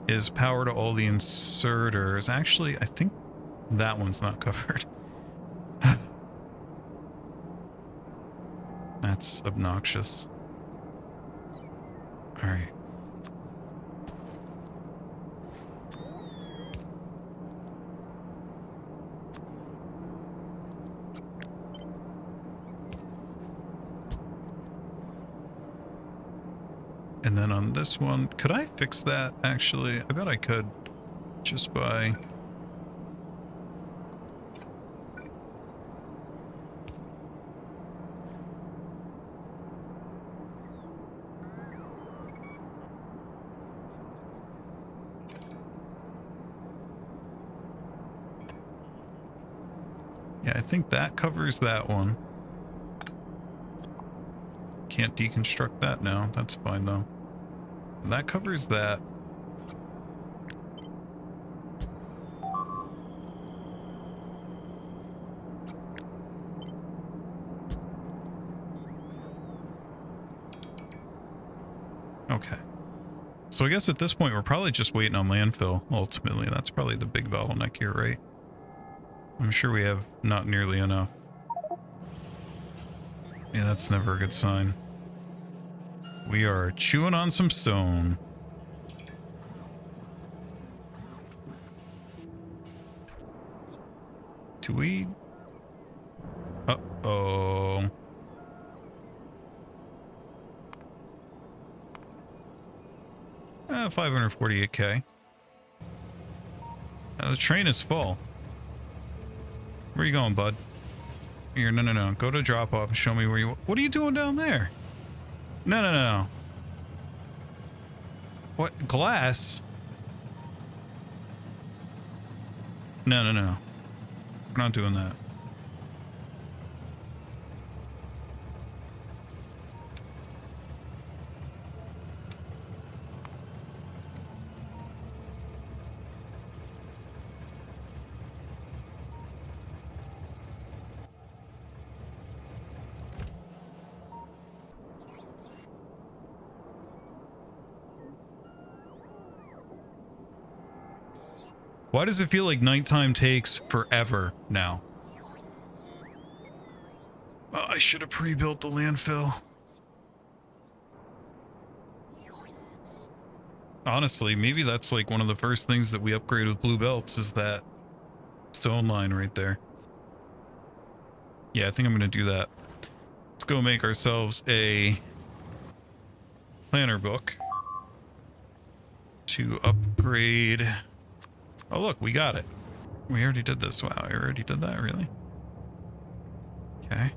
is power to all the inserters. Actually, I think that one's not covered. That's obnoxious. All right. And then on this one, could I fix that actually? I bet I could just by... Yeah, I think that covers that one. Can't deconstruct that now. That's fine though. That covers that. Okay. So I guess at this point we're probably just waiting on landfill, ultimately. That's probably the big bottleneck here, right? I'm sure we have not nearly enough. Yeah, that's never a good sign. We are chewing on some stone. Do we... Uh-oh. 548k. The train is full. Where are you going, bud? Here, no. Go to drop off and show me where you... What are you doing down there? No. What? Glass? No. We're not doing that. Why does it feel like nighttime takes forever now? Oh, I should have pre-built the landfill. Honestly, maybe that's like one of the first things that we upgrade with blue belts is that stone line right there. Yeah, I think I'm going to do that. Let's go make ourselves a planner book to upgrade. Oh, look, we got it. We already did this. Wow, I already did that, really? Okay.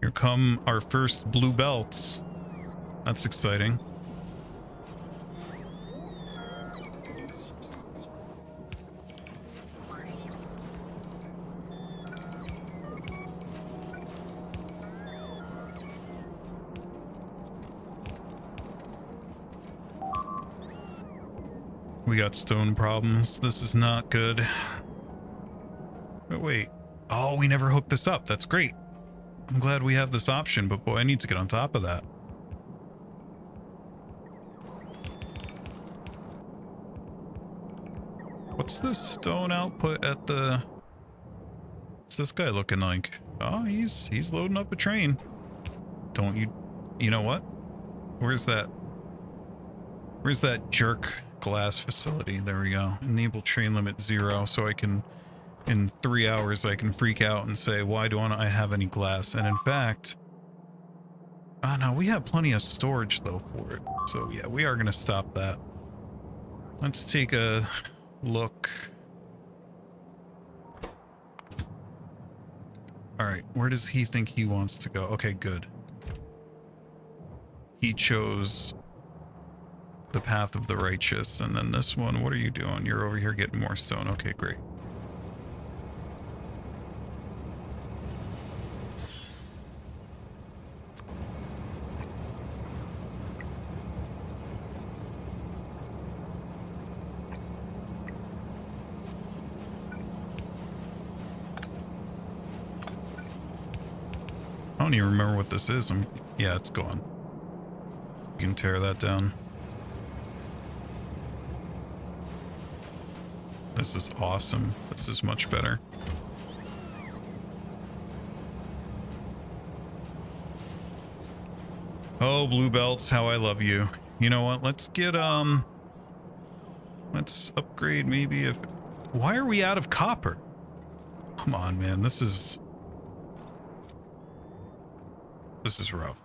Here come our first blue belts. That's exciting. We got stone problems. This is not good. But wait. Oh, we never hooked this up. That's great. I'm glad we have this option, but boy, I need to get on top of that. What's this stone output at the... What's this guy looking like? Oh, he's loading up a train. Don't you... You know what? Where's that jerk glass facility? There we go. Enable train limit 0 so I can... In 3 hours, I can freak out and say, why don't I have any glass? And in fact... Oh no, we have plenty of storage though for it. So yeah, we are going to stop that. Let's take a look. All right, where does he think he wants to go? Okay, good. He chose the path of the righteous, and then this one, what are you doing? You're over here getting more stone. Okay, great. I don't even remember what this is. Yeah, it's gone. You can tear that down. This is awesome. This is much better. Oh, blue belts, how I love you. You know what? Let's get, let's upgrade maybe if... Why are we out of copper? Come on, man. This is rough.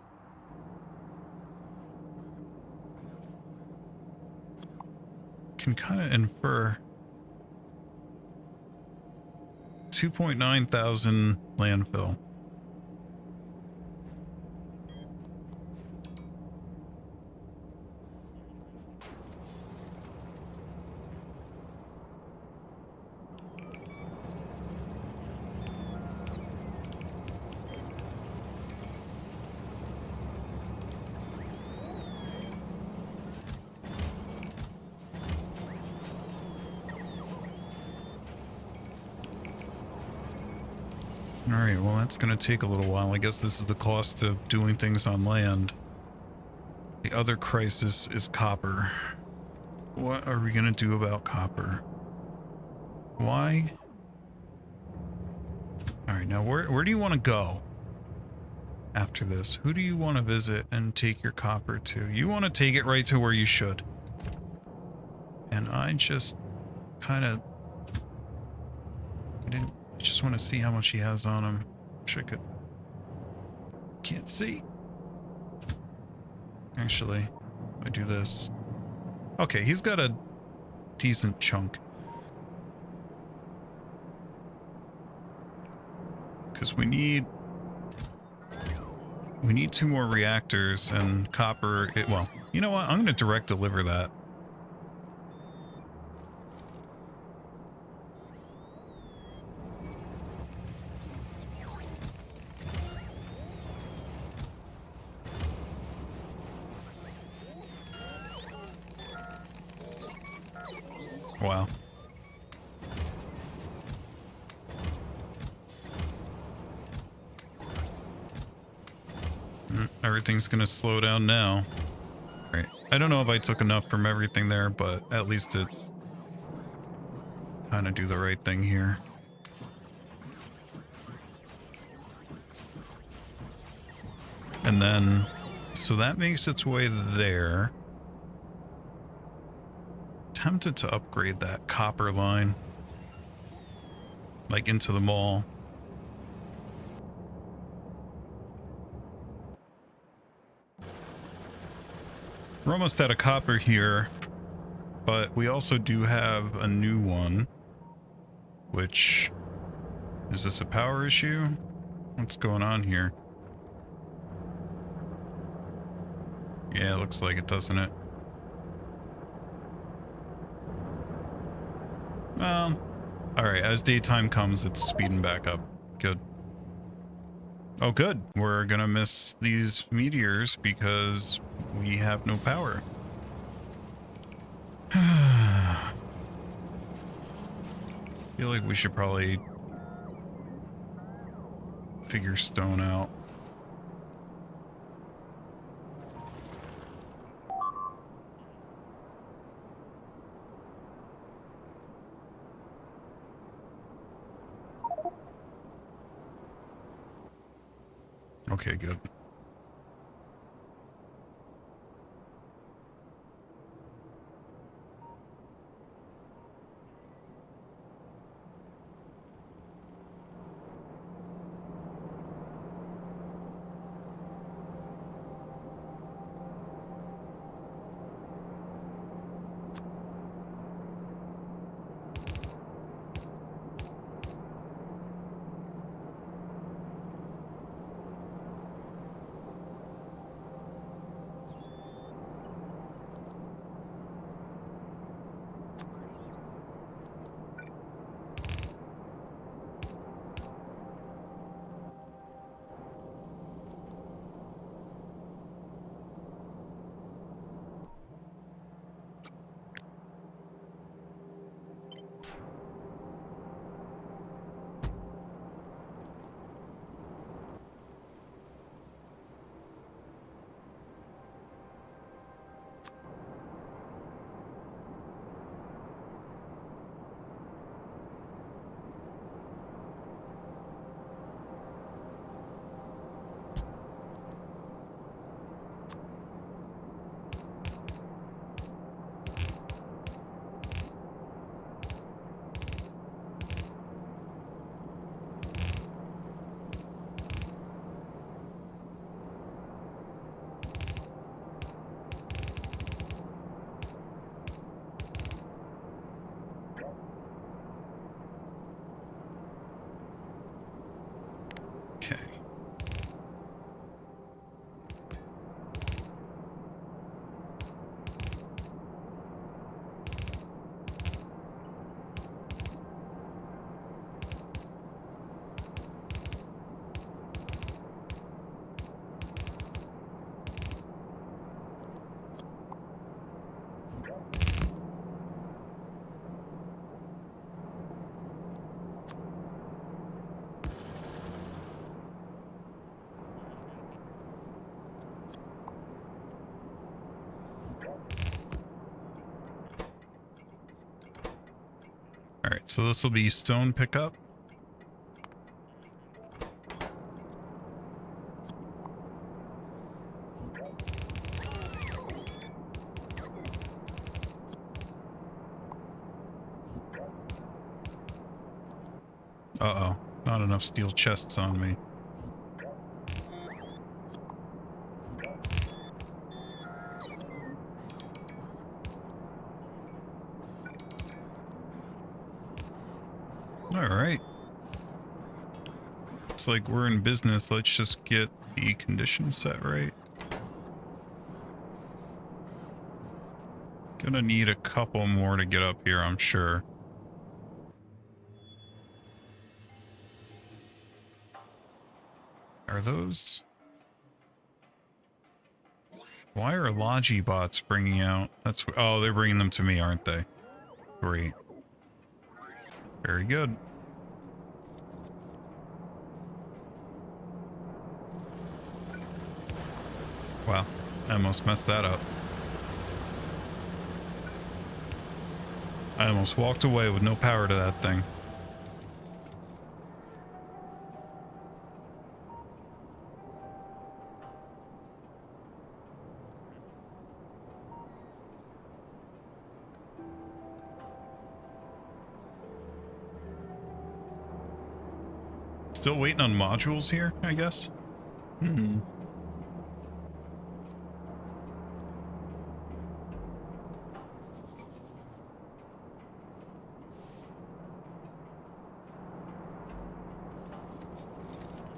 Can kind of infer 2.9 thousand landfill. Alright, well that's gonna take a little while. I guess this is the cost of doing things on land. The other crisis is copper. What are we gonna do about copper? Why? Alright, now where do you want to go after this? Who do you want to visit and take your copper to? You want to take it right to where you should. And I just kind of... I just want to see how much he has on him. Wish I could... Can't see. Actually, I do this. Okay, he's got a decent chunk. Because we need 2 more reactors and copper. Well, you know what? I'm going to direct deliver that. Wow. Everything's gonna slow down now. Right. I don't know if I took enough from everything there, but at least it kind of do the right thing here. And then, so that makes its way there. Tempted to upgrade that copper line, like into the mall. We're almost out of copper here, but we also do have a new one, which, is this a power issue? What's going on here? Yeah, it looks like it, doesn't it? Well, alright, as daytime comes, it's speeding back up. Good. Oh, good. We're gonna miss these meteors because we have no power. I feel like we should probably figure stone out. Okay, good. Okay. All right, so this will be stone pickup. Uh-oh, not enough steel chests on me. All right. Looks like we're in business. Let's just get the conditions set right. Gonna need a couple more to get up here, I'm sure. Are those... Why are Logi bots bringing out... That's... Oh, they're bringing them to me, aren't they? Great. Very good. Wow, I almost messed that up. I almost walked away with no power to that thing. Still waiting on modules here, I guess?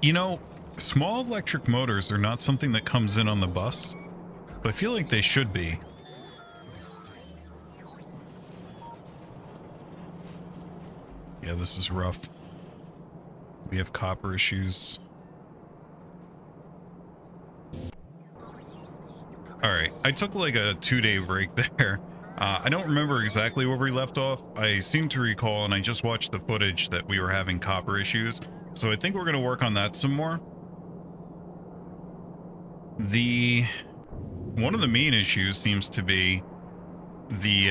You know, small electric motors are not something that comes in on the bus, but I feel like they should be. Yeah, this is rough. We have copper issues. Alright, I took like a 2-day break there. I don't remember exactly where we left off. I seem to recall, and I just watched the footage, that we were having copper issues. So I think we're going to work on that some more. One of the main issues seems to be the,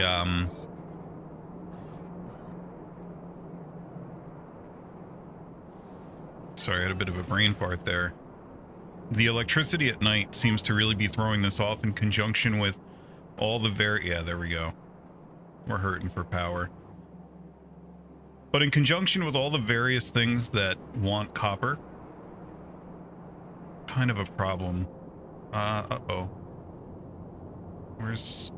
sorry, I had a bit of a brain fart there. The electricity at night seems to really be throwing this off, in conjunction with all the yeah, there we go. We're hurting for power. But in conjunction with all the various things that want copper, kind of a problem. Uh-oh. Where's...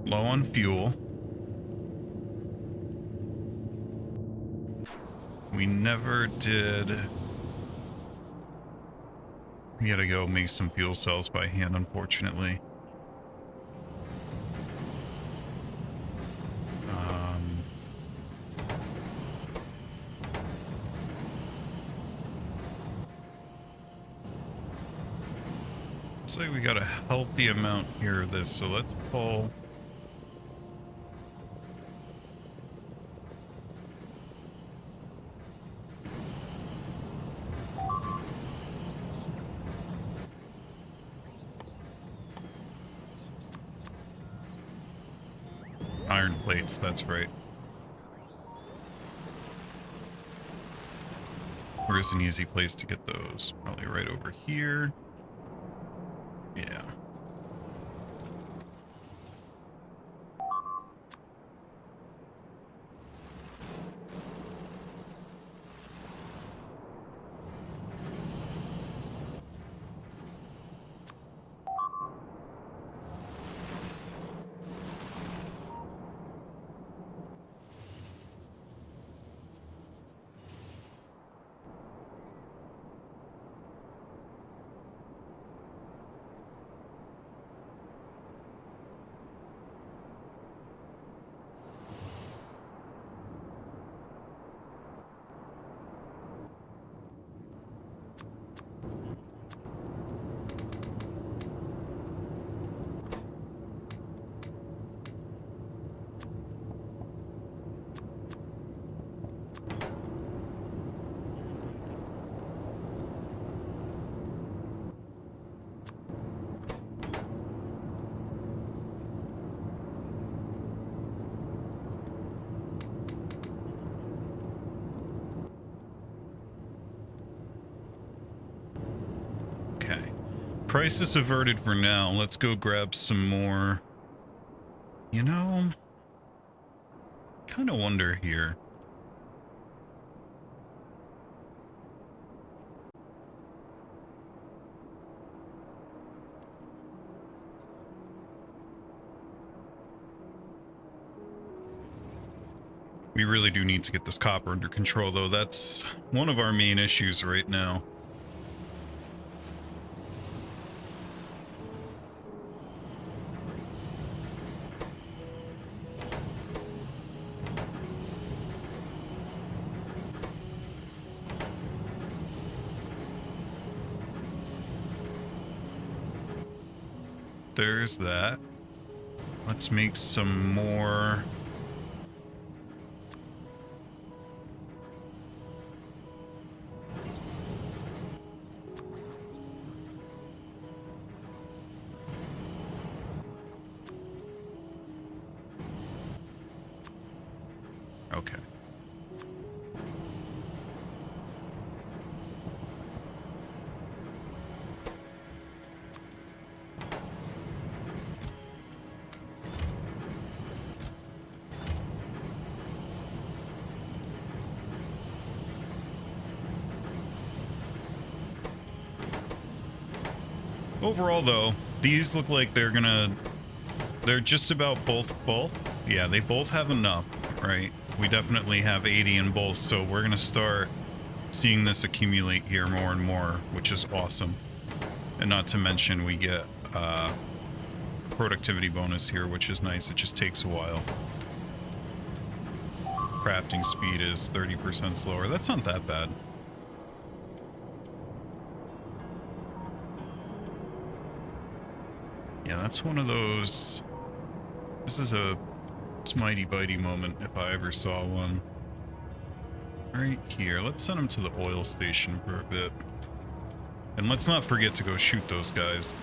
Low on fuel. We never did... We gotta go make some fuel cells by hand, unfortunately. Looks like we got a healthy amount here of this, so let's pull... Iron plates, that's right. Where's an easy place to get those? Probably right over here. Yeah. Crisis averted for now. Let's go grab some more. You know, kind of wonder here. We really do need to get this copper under control, though. That's one of our main issues right now. There's that. Let's make some more. Okay. Overall, though, these look like they're just about both full. Yeah, they both have enough, right? We definitely have 80 in both, so we're gonna start seeing this accumulate here more and more, which is awesome. And not to mention we get productivity bonus here, which is nice. It just takes a while. Crafting speed is 30% slower. That's not that bad. Yeah, that's one of those. This is a smitey bitey moment if I ever saw one. Right here. Let's send him to the oil station for a bit. And let's not forget to go shoot those guys.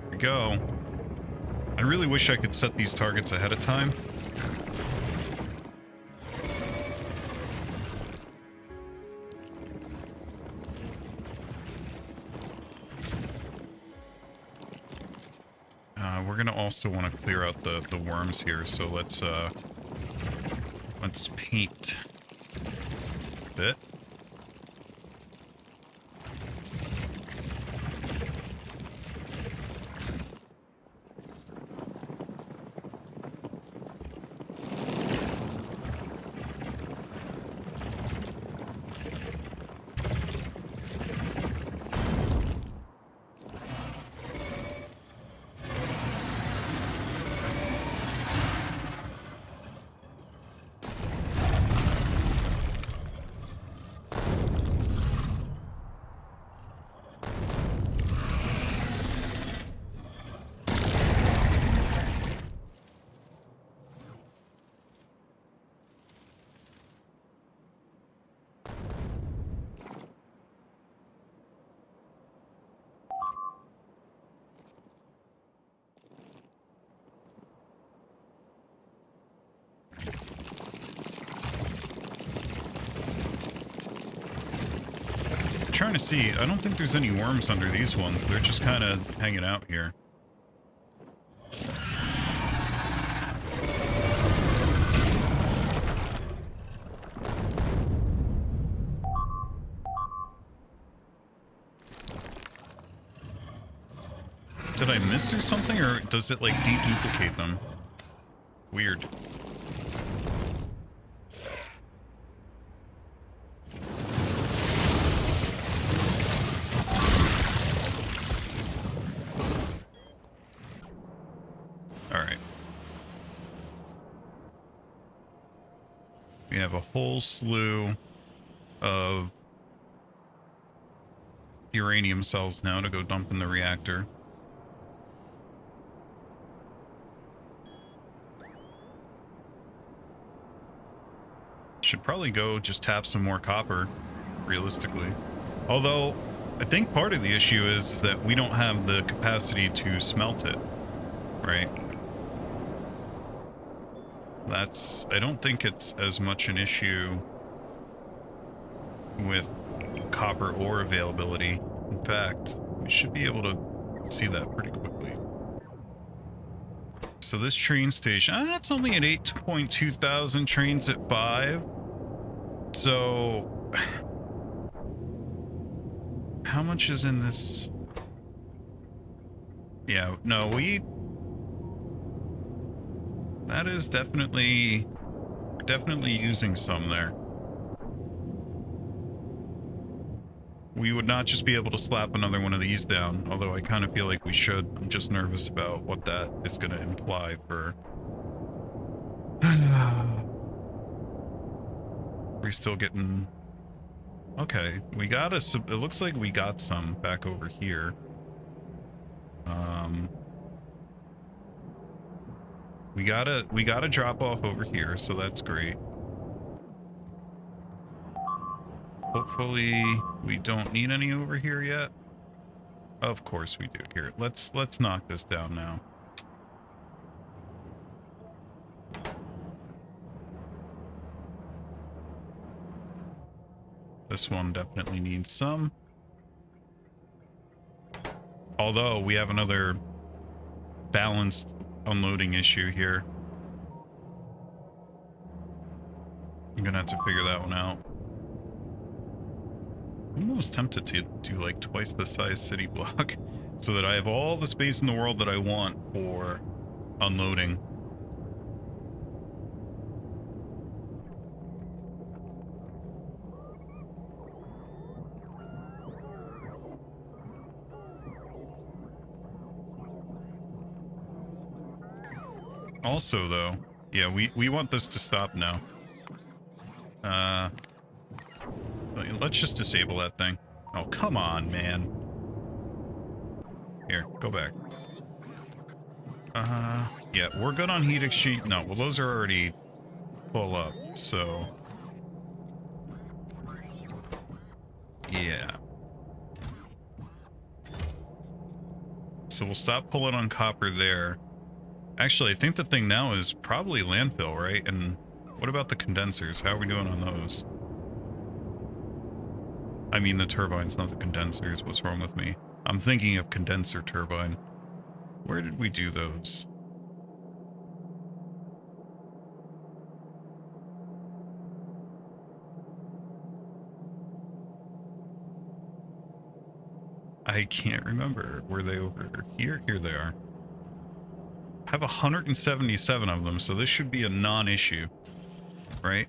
There we go. I really wish I could set these targets ahead of time. We're gonna also want to clear out the worms here, so let's paint a bit. Trying to see. I don't think there's any worms under these ones. They're just kind of hanging out here. Did I miss or something, or does it like deduplicate them? Weird. We have a whole slew of uranium cells now to go dump in the reactor. Should probably go just tap some more copper, realistically. Although, I think part of the issue is that we don't have the capacity to smelt it, right? I don't think it's as much an issue with copper ore availability. In fact, we should be able to see that pretty quickly. So this train station, that's only an 8.2 thousand, trains at 5. So how much is in this? Yeah, no, that is definitely using some there. We would not just be able to slap another one of these down, although I kind of feel like we should. I'm just nervous about what that is going to imply for... We're still getting... Okay, we got it looks like we got some back over here. We got a drop off over here, so that's great. Hopefully we don't need any over here yet. Of course we do. Here, let's knock this down now. This one definitely needs some. Although we have another balanced unloading issue here. I'm gonna have to figure that one out. I'm almost tempted to do like twice the size city block so that I have all the space in the world that I want for unloading. Also, though, yeah, we want this to stop now. Let's just disable that thing. Oh, come on, man. Here, go back. Yeah, we're good on heat exchange. No, well, those are already full up, so... Yeah. So we'll stop pulling on copper there. Actually, I think the thing now is probably landfill, right? And what about the condensers? How are we doing on those? I mean the turbines, not the condensers. What's wrong with me? I'm thinking of condenser turbine. Where did we do those? I can't remember. Were they over here? Here they are. I have 177 of them, so this should be a non-issue, right?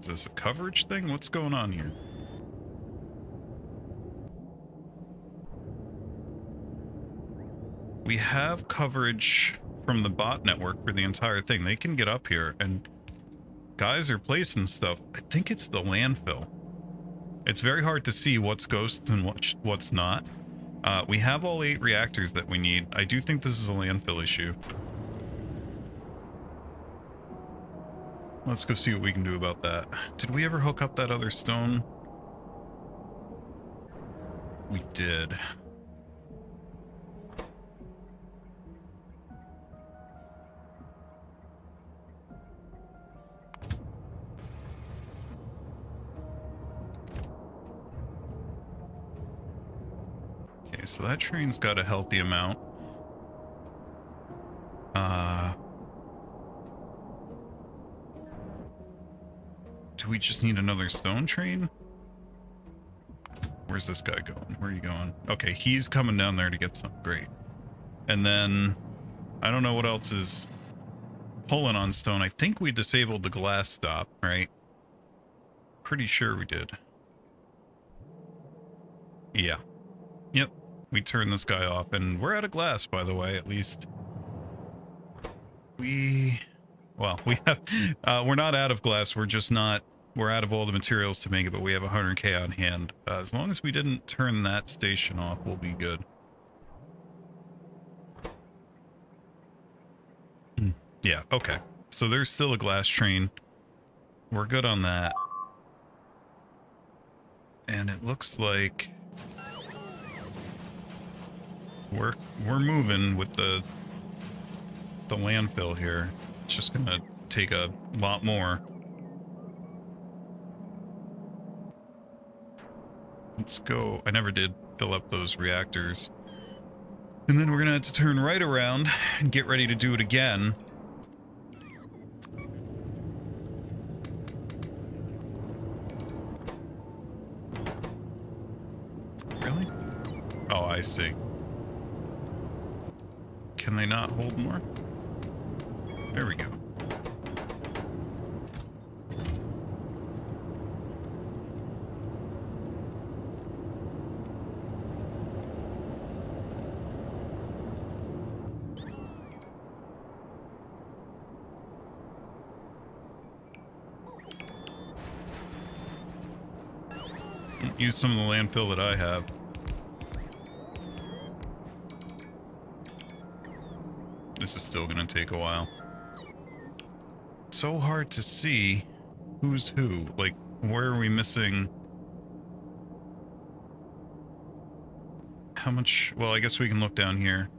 Is this a coverage thing? What's going on here? We have coverage from the bot network for the entire thing. They can get up here, and guys are placing stuff. I think it's the landfill. It's very hard to see what's ghosts and what's not. We have all 8 reactors that we need. I do think this is a landfill issue. Let's go see what we can do about that. Did we ever hook up that other stone? We did. Okay, so that train's got a healthy amount. Do we just need another stone train? Where's this guy going? Where are you going? Okay, he's coming down there to get some. Great. And then I don't know what else is pulling on stone. I think we disabled the glass stop, right? Pretty sure we did. Yeah. Yep. We turned this guy off, and we're out of glass, by the way, at least. Well, we have, we're not out of glass. We're just not, we're out of all the materials to make it, but we have 100K on hand. As long as we didn't turn that station off, we'll be good. Yeah, okay. So there's still a glass train. We're good on that. And it looks like... we're moving with the landfill here. It's just gonna take a lot more. Let's go. I never did fill up those reactors. And then we're gonna have to turn right around and get ready to do it again. Really? Oh, I see. Can they not hold more? There we go. Use some of the landfill that I have. This is still gonna take a while. So hard to see who's who. Like, where are we missing? How much? Well, I guess we can look down here.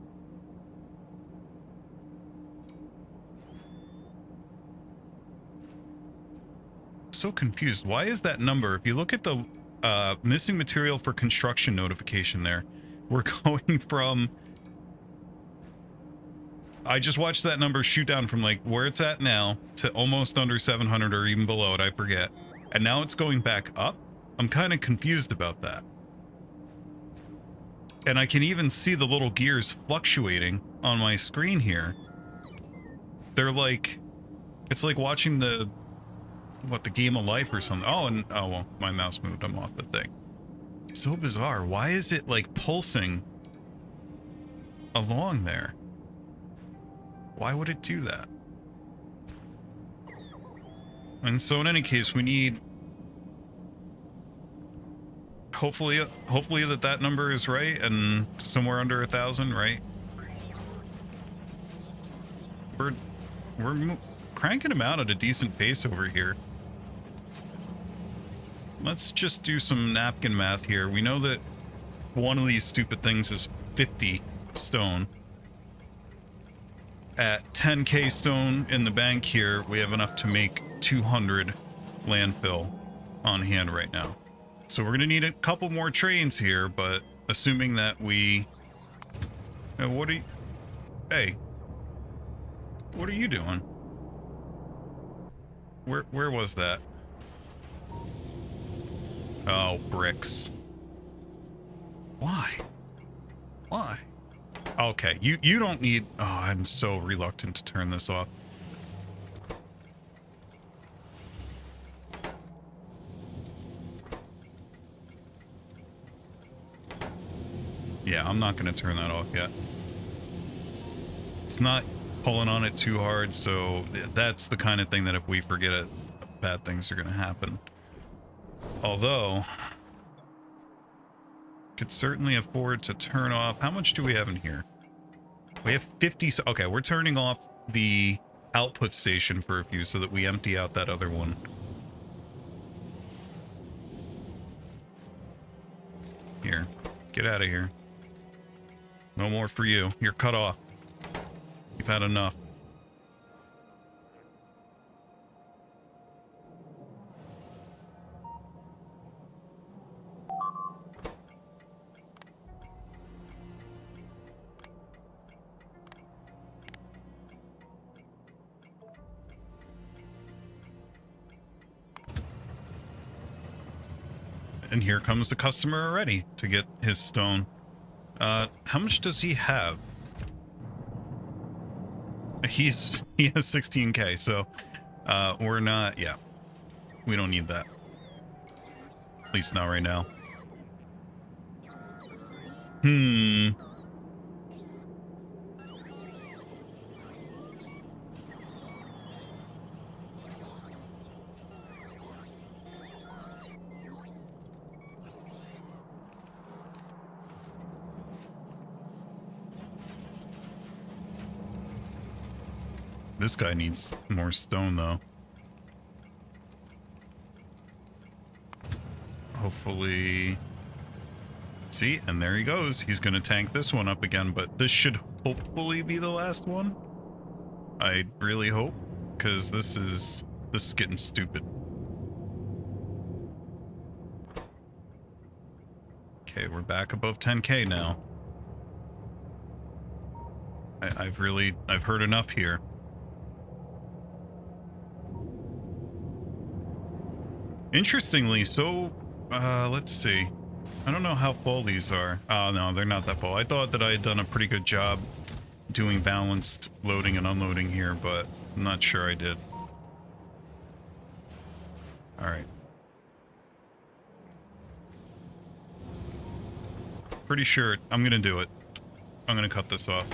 So confused. Why is that number? If you look at the missing material for construction notification there, we're going from... I just watched that number shoot down from like where it's at now to almost under 700 or even below it, I forget. And now it's going back up. I'm kind of confused about that. And I can even see the little gears fluctuating on my screen here. They're like... It's like watching the... What, the Game of Life or something. Oh, and... Oh, well, my mouse moved. I'm off the thing. So bizarre. Why is it like pulsing along there? Why would it do that? And so in any case, we need... Hopefully that number is right and somewhere under 1,000, right? We're cranking them out at a decent pace over here. Let's just do some napkin math here. We know that one of these stupid things is 50 stone. At 10k stone in the bank here, we have enough to make 200 landfill on hand right now. So we're going to need a couple more trains here, but assuming that we... what are you... Hey. What are you doing? Where was that? Oh, bricks. Why? Why? Okay, you don't need... Oh, I'm so reluctant to turn this off. Yeah, I'm not going to turn that off yet. It's not pulling on it too hard, so that's the kind of thing that if we forget it, bad things are going to happen. Although... could certainly afford to turn off... How much do we have in here? We have 50... Okay, we're turning off the output station for a few so that we empty out that other one. Here, get out of here. No more for you. You're cut off. You've had enough. And here comes the customer already to get his stone. How much does he have? He has 16k, so we're not... Yeah, we don't need that. At least not right now. This guy needs more stone, though. Hopefully... See, and there he goes. He's going to tank this one up again, but this should hopefully be the last one. I really hope, because this is getting stupid. Okay, we're back above 10K now. I've heard enough here. Interestingly, so let's see. I don't know how full these are. Oh no, they're not that full. I thought that I had done a pretty good job doing balanced loading and unloading here, but I'm not sure I did. All right. Pretty sure I'm gonna do it. I'm gonna cut this off.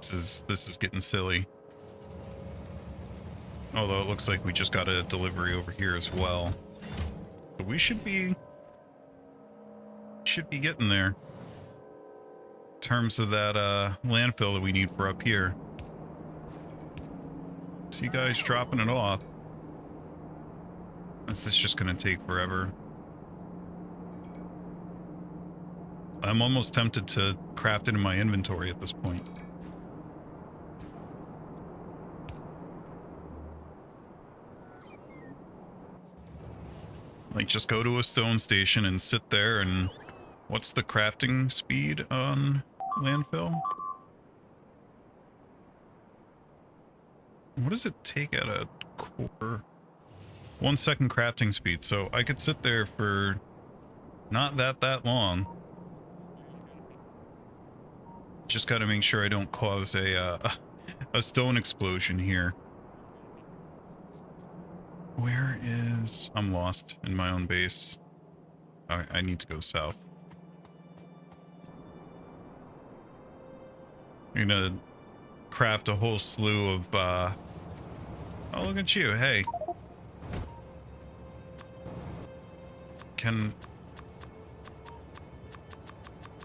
This is getting silly. Although it looks like we just got a delivery over here as well. But we should be getting there. In terms of that landfill that we need for up here. See you guys dropping it off. This is just gonna take forever. I'm almost tempted to craft it in my inventory at this point. Like, just go to a stone station and sit there and... What's the crafting speed on landfill? What does it take at a core? 1 second crafting speed, so I could sit there for not that long. Just gotta make sure I don't cause a stone explosion here. Where is... I'm lost in my own base. I need to go south. I'm gonna craft a whole slew of, oh, look at you, hey.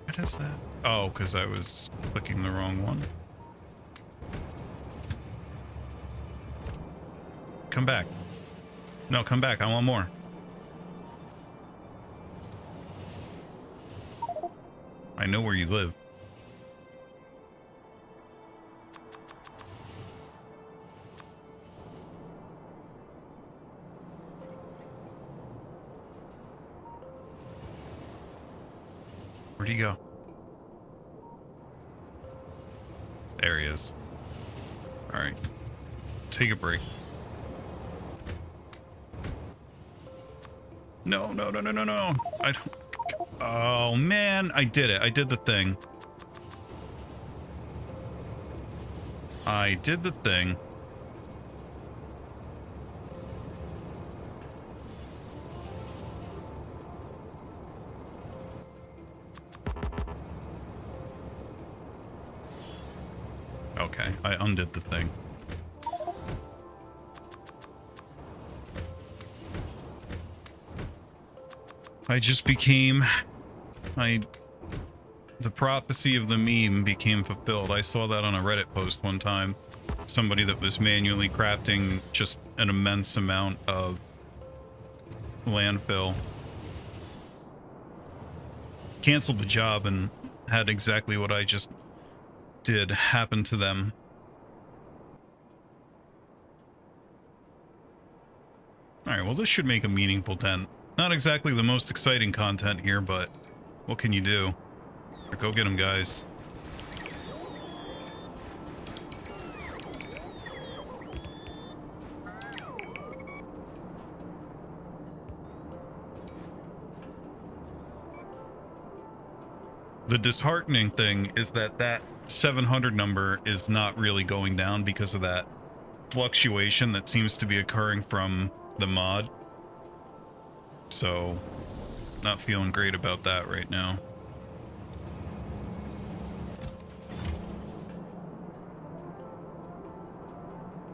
What is that? Oh, because I was clicking the wrong one. Come back. No, come back, I want more. I know where you live. Where'd he go? There he is. All right. Take a break. No. I don't... Oh, man. I did it. I did the thing. Okay, I undid the thing. I just became... The prophecy of the meme became fulfilled. I saw that on a Reddit post one time. Somebody that was manually crafting just an immense amount of landfill canceled the job and had exactly what I just did happen to them. Alright, well, this should make a meaningful dent. Not exactly the most exciting content here, but what can you do? Go get them, guys. The disheartening thing is that 700 number is not really going down because of that fluctuation that seems to be occurring from the mod. So, not feeling great about that right now.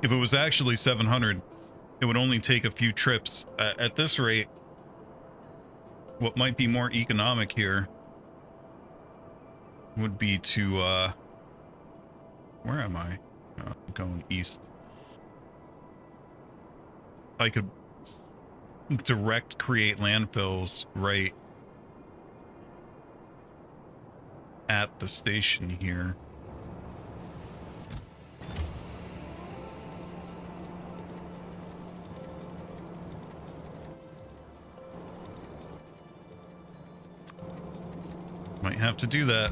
If it was actually 700, it would only take a few trips. At this rate, what might be more economic here would be to, where am I? Oh, I'm going east. I could direct create landfills right at the station here. Might have to do that.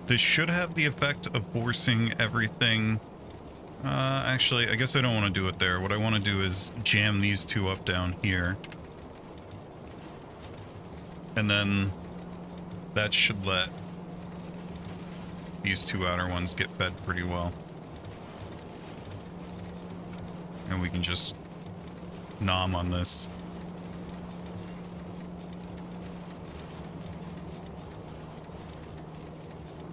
This should have the effect of forcing everything. Actually, I guess I don't want to do it there. What I want to do is jam these two up down here. And then that should let these two outer ones get fed pretty well. And we can just nom on this.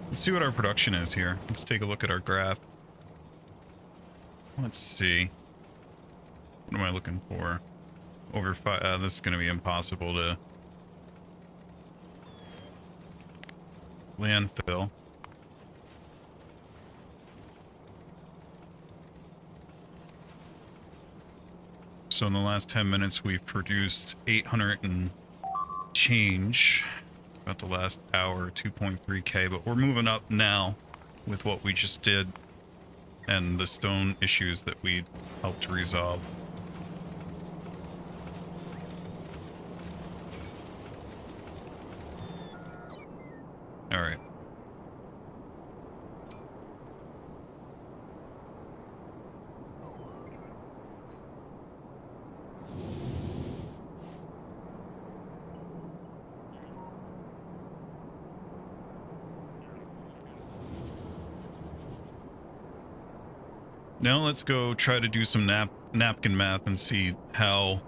Let's see what our production is here. Let's take a look at our graph. Let's see. What am I looking for? Over 5. This is going to be impossible to landfill. So in the last 10 minutes, we've produced 800 and change. About the last hour, 2.3k, but we're moving up now with what we just did and the stone issues that we helped resolve. All right. Now let's go try to do some napkin math and see how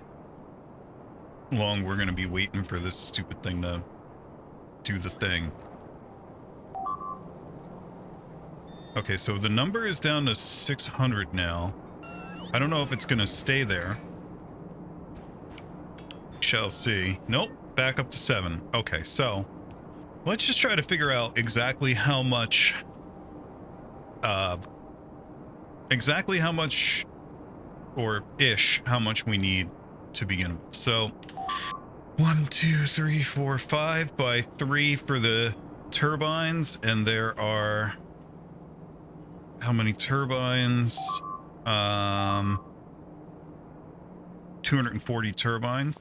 long we're going to be waiting for this stupid thing to do the thing. Okay, so the number is down to 600 now. I don't know if it's going to stay there. Shall see. Nope, back up to 7. Okay, so let's just try to figure out exactly how much or ish how much we need to begin with. So 1 2 3 4 5 by 3 for the turbines, and there are how many turbines? 240 turbines.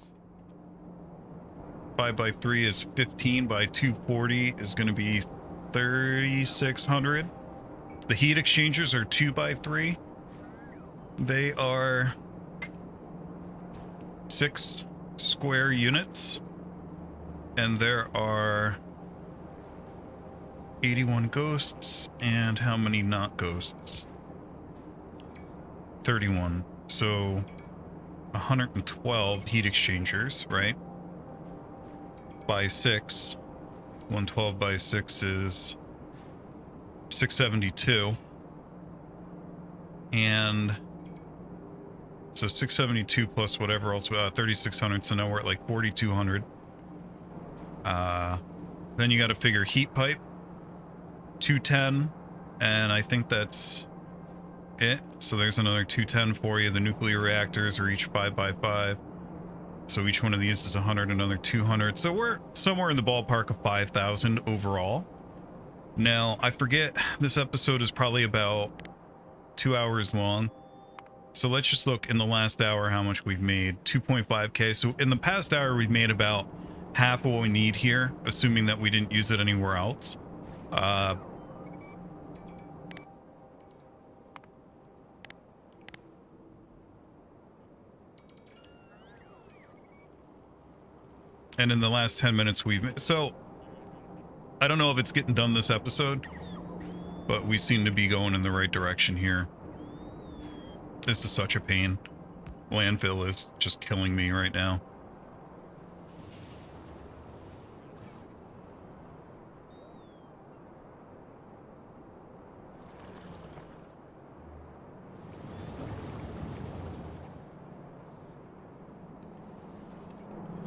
5 by 3 is 15 by 240 is going to be 3,600. The heat exchangers are 2 by 3. They are 6 square units. And there are 81 ghosts. And how many not ghosts? 31. So 112 heat exchangers, right? By 6. 112 by 6 is 672. And so 672 plus whatever else, 3,600. So now we're at like 4,200. Then you got to figure heat pipe, 210. And I think that's it. So there's another 210 for you. The nuclear reactors are each 5 by 5. So each one of these is 100, another 200. So we're somewhere in the ballpark of 5,000 overall. Now, I forget, this episode is probably about 2 hours long. So let's just look in the last hour how much we've made. 2.5k. So in the past hour, we've made about half what we need here, assuming that we didn't use it anywhere else. And in the last 10 minutes, so I don't know if it's getting done this episode, but we seem to be going in the right direction here. This is such a pain. Landfill is just killing me right now.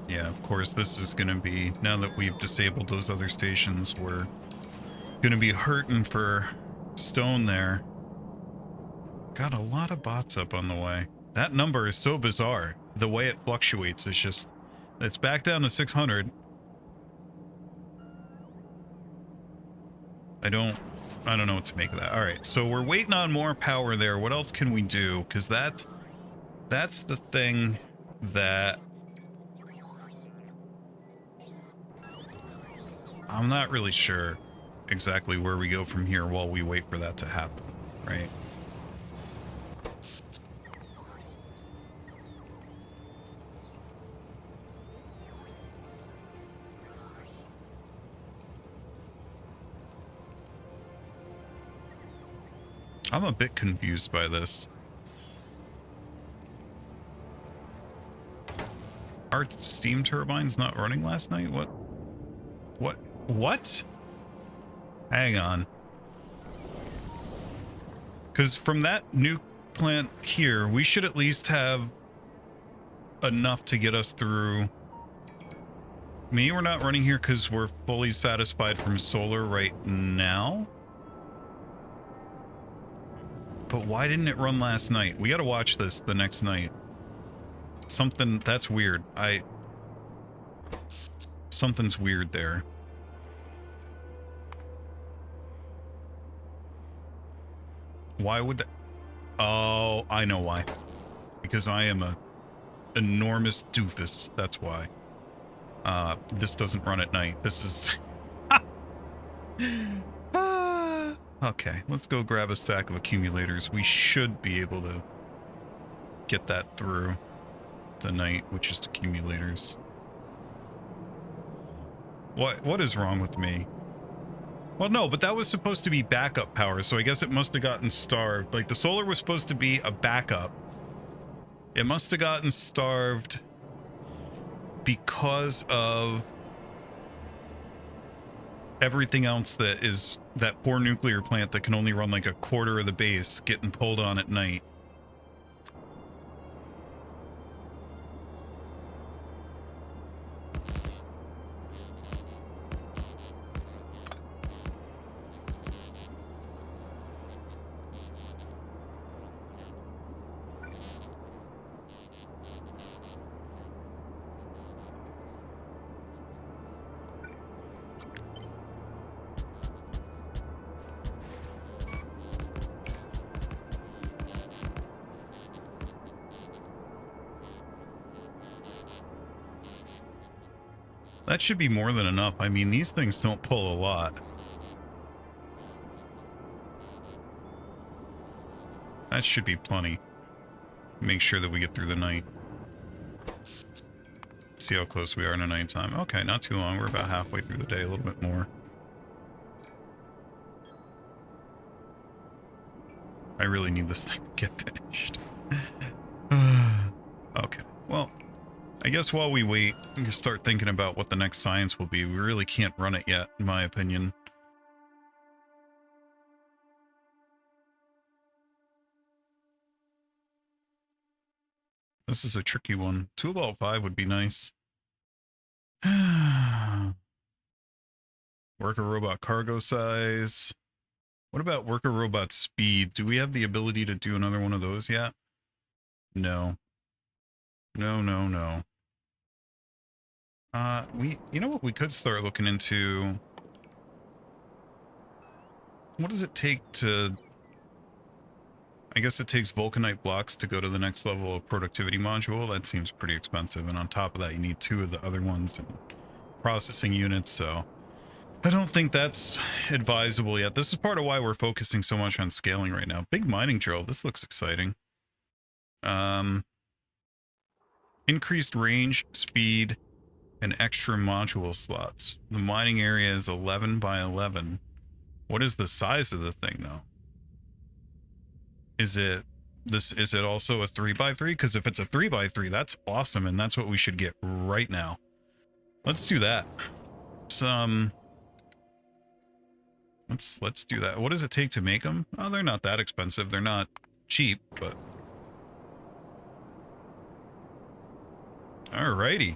Yeah, of course, this is going to be, now that we've disabled those other stations, we're going to be hurting for stone there. Got a lot of bots up on the way. That number is so bizarre. The way it fluctuates is just, it's back down to 600. I don't know what to make of that. All right, so we're waiting on more power there. What else can we do? Because that's the thing that I'm not really sure exactly where we go from here while we wait for that to happen, right? I'm a bit confused by this. Our steam turbines not running last night? What? Hang on. Because from that nuke plant here, we should at least have enough to get us through. Maybe we're not running here because we're fully satisfied from solar right now. But why didn't it run last night? We got to watch this the next night. Something that's weird. Something's weird there. Why would that? Oh, I know why. Because I am a enormous doofus. That's why. This doesn't run at night. This is... Okay, let's go grab a stack of accumulators. We should be able to get that through the night with just accumulators. What is wrong with me? Well, no, but that was supposed to be backup power, so I guess it must have gotten starved. Like, the solar was supposed to be a backup. It must have gotten starved because of everything else that is that poor nuclear plant that can only run like a quarter of the base getting pulled on at night. That should be more than enough. I mean, these things don't pull a lot. That should be plenty. Make sure that we get through the night. See how close we are to nighttime. Okay, not too long. We're about halfway through the day, a little bit more. I really need this thing to get finished. Okay, well, I guess while we wait, we can start thinking about what the next science will be. We really can't run it yet, in my opinion. This is a tricky one. 2 about 5 would be nice. Worker robot cargo size. What about worker robot speed? Do we have the ability to do another one of those yet? No. No. You know what we could start looking into? What does it take to I guess it takes vulcanite blocks to go to the next level of productivity module. That seems pretty expensive. And on top of that, you need 2 of the other ones and processing units. So I don't think that's advisable yet. This is part of why we're focusing so much on scaling right now. Big mining drill. This looks exciting. Increased range, speed, and extra module slots. The mining area is 11 by 11. What is the size of the thing, though? Is it also a 3 by 3? Because if it's a 3 by 3, that's awesome, and that's what we should get right now. Let's do that. Let's do that. What does it take to make them? Oh, they're not that expensive. They're not cheap, but alrighty.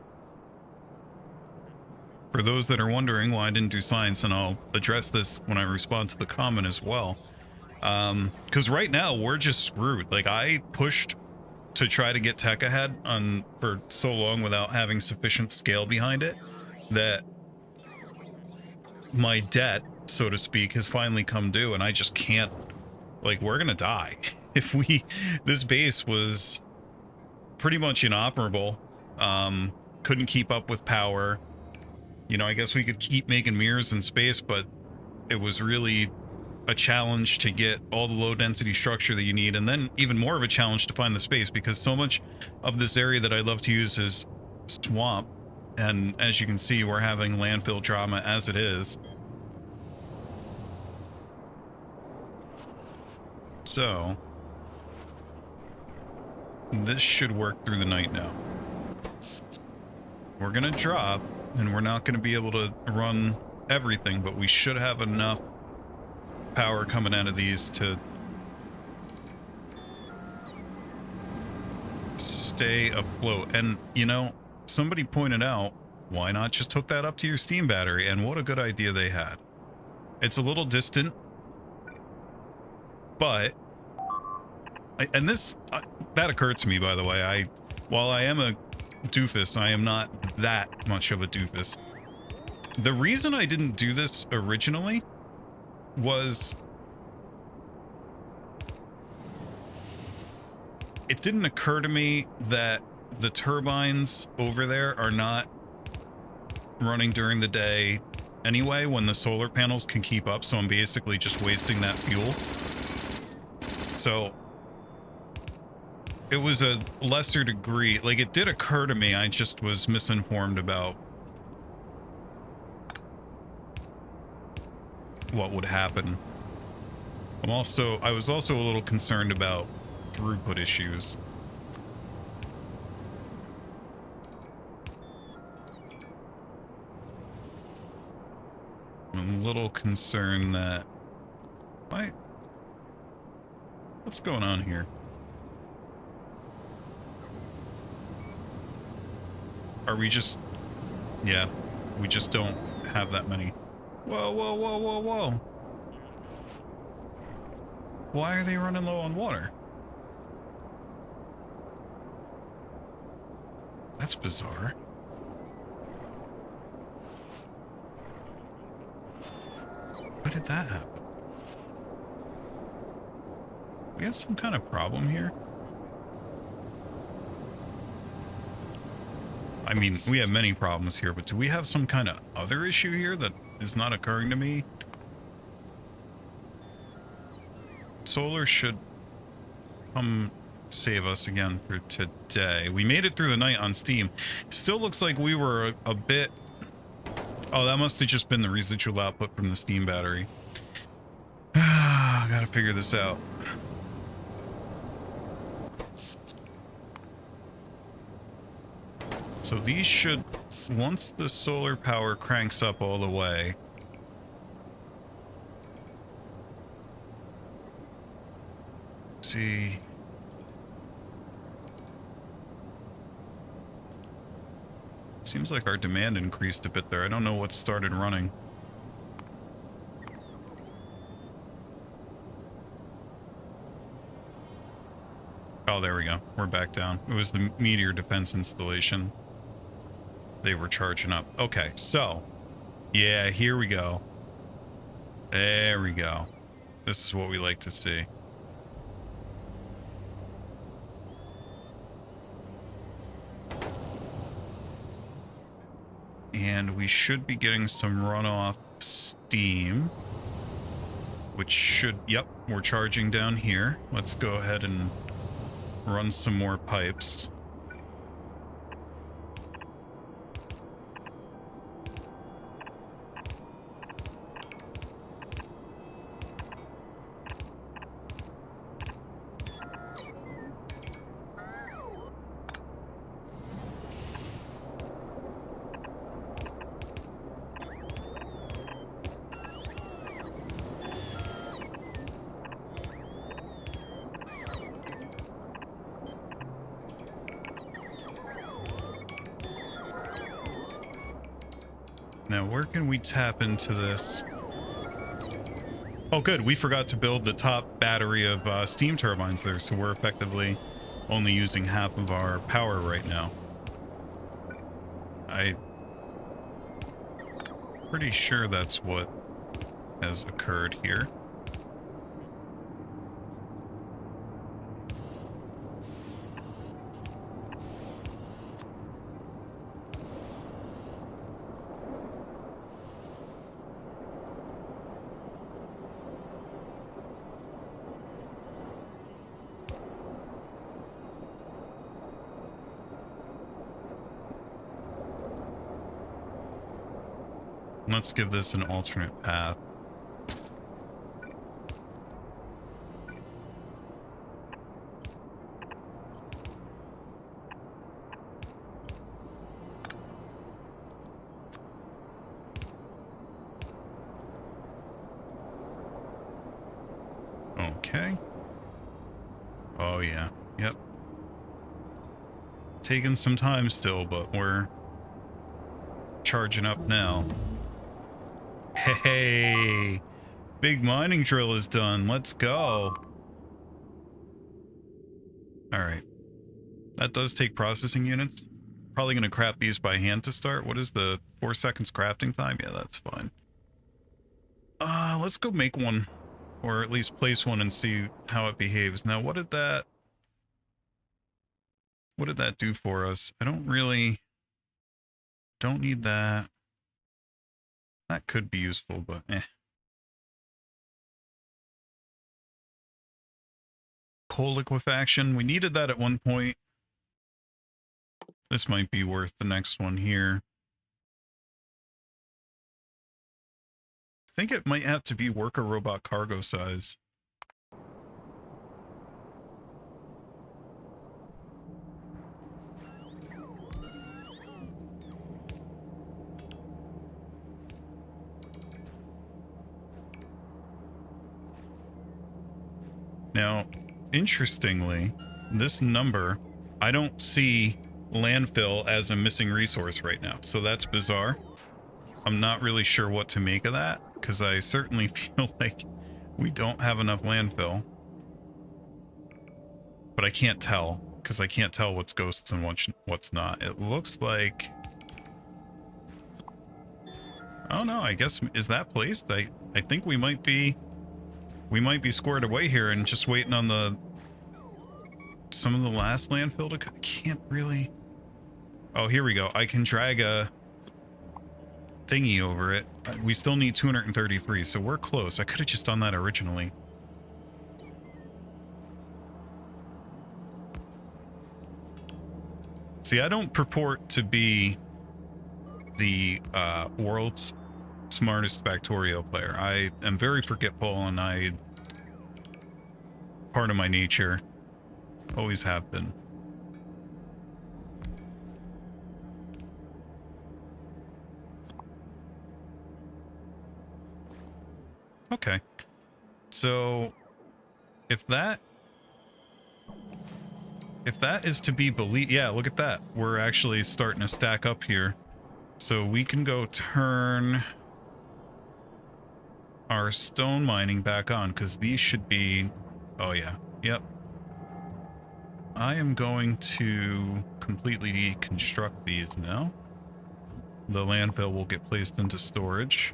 For those that are wondering why I didn't do science, and I'll address this when I respond to the comment as well. Because right now we're just screwed. Like, I pushed to try to get tech ahead for so long without having sufficient scale behind it that my debt, so to speak, has finally come due, and I just can't. Like, we're gonna die if this base was pretty much inoperable. Couldn't keep up with power. You know, I guess we could keep making mirrors in space, but it was really a challenge to get all the low density structure that you need, and then even more of a challenge to find the space, because so much of this area that I love to use is swamp, and as you can see, we're having landfill drama as it is. So this should work through the night now. We're gonna drop, and we're not gonna be able to run everything, but we should have enough power coming out of these to stay afloat. And you know, somebody pointed out, why not just hook that up to your steam battery? And what a good idea they had. It's a little distant, but that occurred to me, by the way. While I am a doofus, I am not that much of a doofus. The reason I didn't do this originally was it didn't occur to me that the turbines over there are not running during the day anyway when the solar panels can keep up, so I'm basically just wasting that fuel. So it was a lesser degree. Like, it did occur to me, I just was misinformed about what would happen. I was also a little concerned about throughput issues. I'm a little concerned that... What's going on here? Are we just... Yeah, we just don't have that many. Whoa, whoa, whoa, whoa, whoa. Why are they running low on water? That's bizarre. Why did that happen? We have some kind of problem here? I mean, we have many problems here, but do we have some kind of other issue here that is not occurring to me? Solar should come save us again for today. We made it through the night on Steam. Still looks like we were a bit... Oh, that must have just been the residual output from the Steam battery. I gotta figure this out. So these should, once the solar power cranks up all the way, let's see. Seems like our demand increased a bit there. I don't know what started running. Oh, there we go. We're back down. It was the meteor defense installation. They were charging up. Okay, so yeah, here we go. There we go. This is what we like to see. And we should be getting some runoff steam, which should, yep, we're charging down here. Let's go ahead and run some more pipes. Now, where can we tap into this? Oh, good. We forgot to build the top battery of steam turbines there, so we're effectively only using half of our power right now. I'm pretty sure that's what has occurred here. Let's give this an alternate path. Okay. Oh, yeah. Yep. Taking some time still, but we're charging up now. Hey, big mining drill is done. Let's go. All right. That does take processing units. Probably going to craft these by hand to start. What is the 4 seconds crafting time? Yeah, that's fine. Let's go make one, or at least place one and see how it behaves. Now, what did that do for us? I don't need that. That could be useful, but eh. Coal liquefaction. We needed that at one point. This might be worth the next one here. I think it might have to be worker robot cargo size. Now, interestingly, this number, I don't see landfill as a missing resource right now, so that's bizarre. I'm not really sure what to make of that, because I certainly feel like we don't have enough landfill. But I can't tell, because I can't tell what's ghosts and what's not. It looks like... Oh no, I guess, is that placed? I think we might be squared away here and just waiting on some of the last landfill to... I can't really... Oh, here we go. I can drag a thingy over it. We still need 233, so we're close. I could have just done that originally. See, I don't purport to be the world's smartest Factorio player. I am very forgetful, and part of my nature. Always have been. Okay. So, if that is to be believed, yeah, look at that. We're actually starting to stack up here. So we can go turn our stone mining back on, because these should be... Oh, yeah. Yep. I am going to completely deconstruct these now. The landfill will get placed into storage.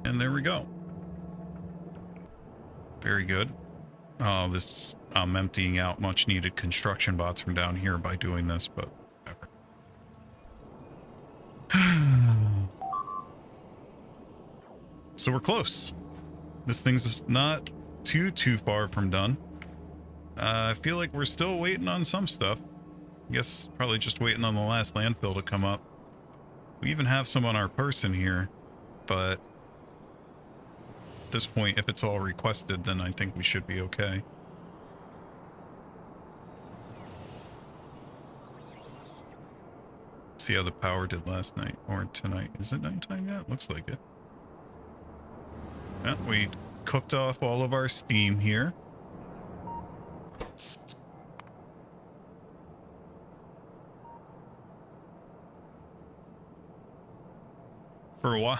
And there we go. Very good. Oh, this, I'm emptying out much needed construction bots from down here by doing this, but whatever. So we're close. This thing's not too far from done. I feel like we're still waiting on some stuff. I guess probably just waiting on the last landfill to come up. We even have some on our person here, but at this point, if it's all requested, then I think we should be okay. See how the power did last night or tonight. Is it nighttime yet? Looks like it. Yeah, we cooked off all of our steam here. For a while,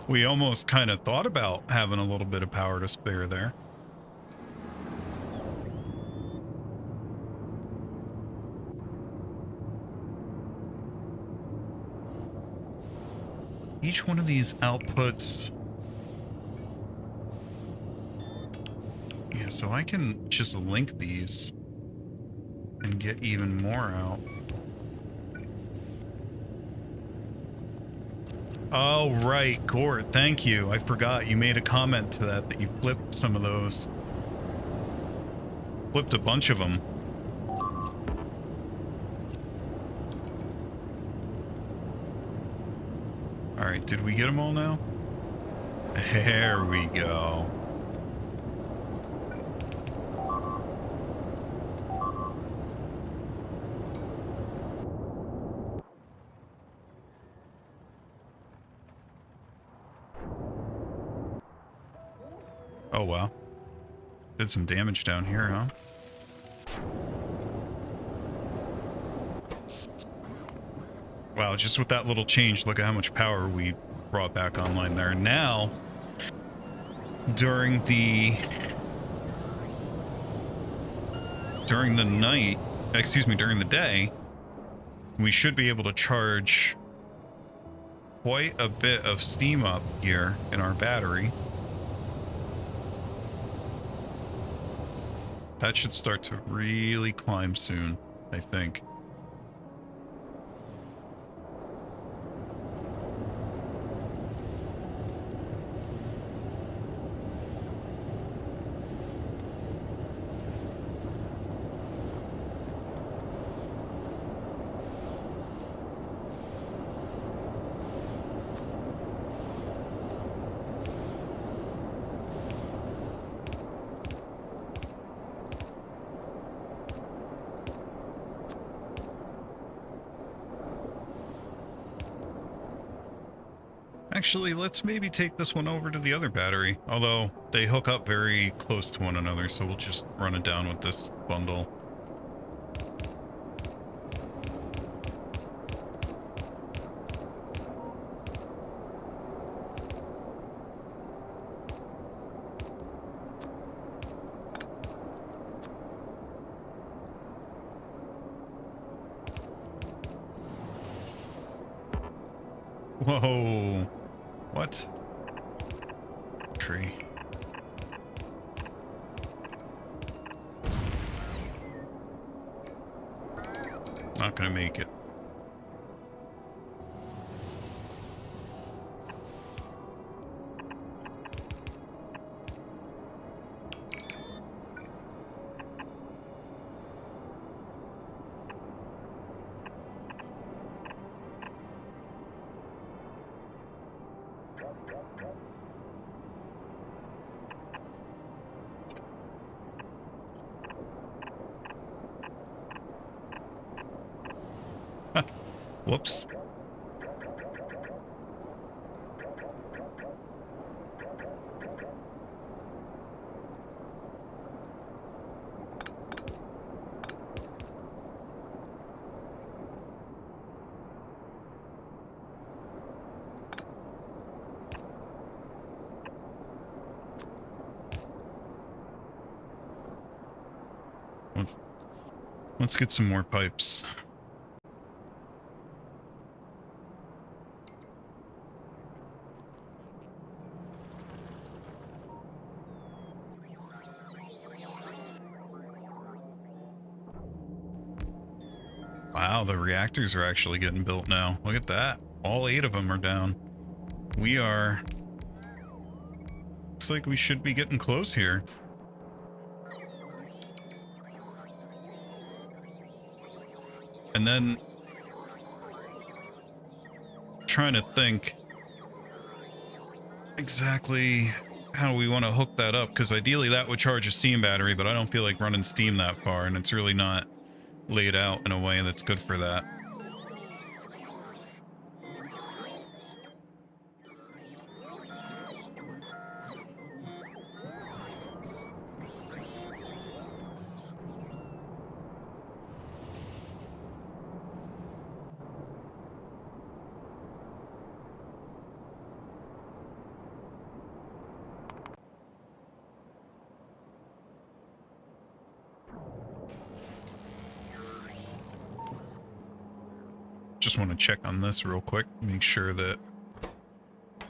we almost kind of thought about having a little bit of power to spare there. Each one of these outputs... Yeah, so I can just link these and get even more out. Oh, right, Gort, thank you. I forgot you made a comment to that you flipped some of those. Flipped a bunch of them. Alright, did we get them all now? There we go. Oh, wow. Did some damage down here, huh? Wow, just with that little change, look at how much power we brought back online there. Now, during the night, excuse me, during the day, we should be able to charge quite a bit of steam up here in our battery. That should start to really climb soon, I think. Actually, let's maybe take this one over to the other battery. Although, they hook up very close to one another, so we'll just run it down with this bundle. Whoa. What? Tree. Not gonna make it. Whoops. Let's get some more pipes. Wow, the reactors are actually getting built now. Look at that. All 8 of them are down. We are... Looks like we should be getting close here. And then... Trying to think exactly how we want to hook that up, because ideally that would charge a steam battery, but I don't feel like running steam that far, and it's really not laid out in a way that's good for that. Just want to check on this real quick, make sure that...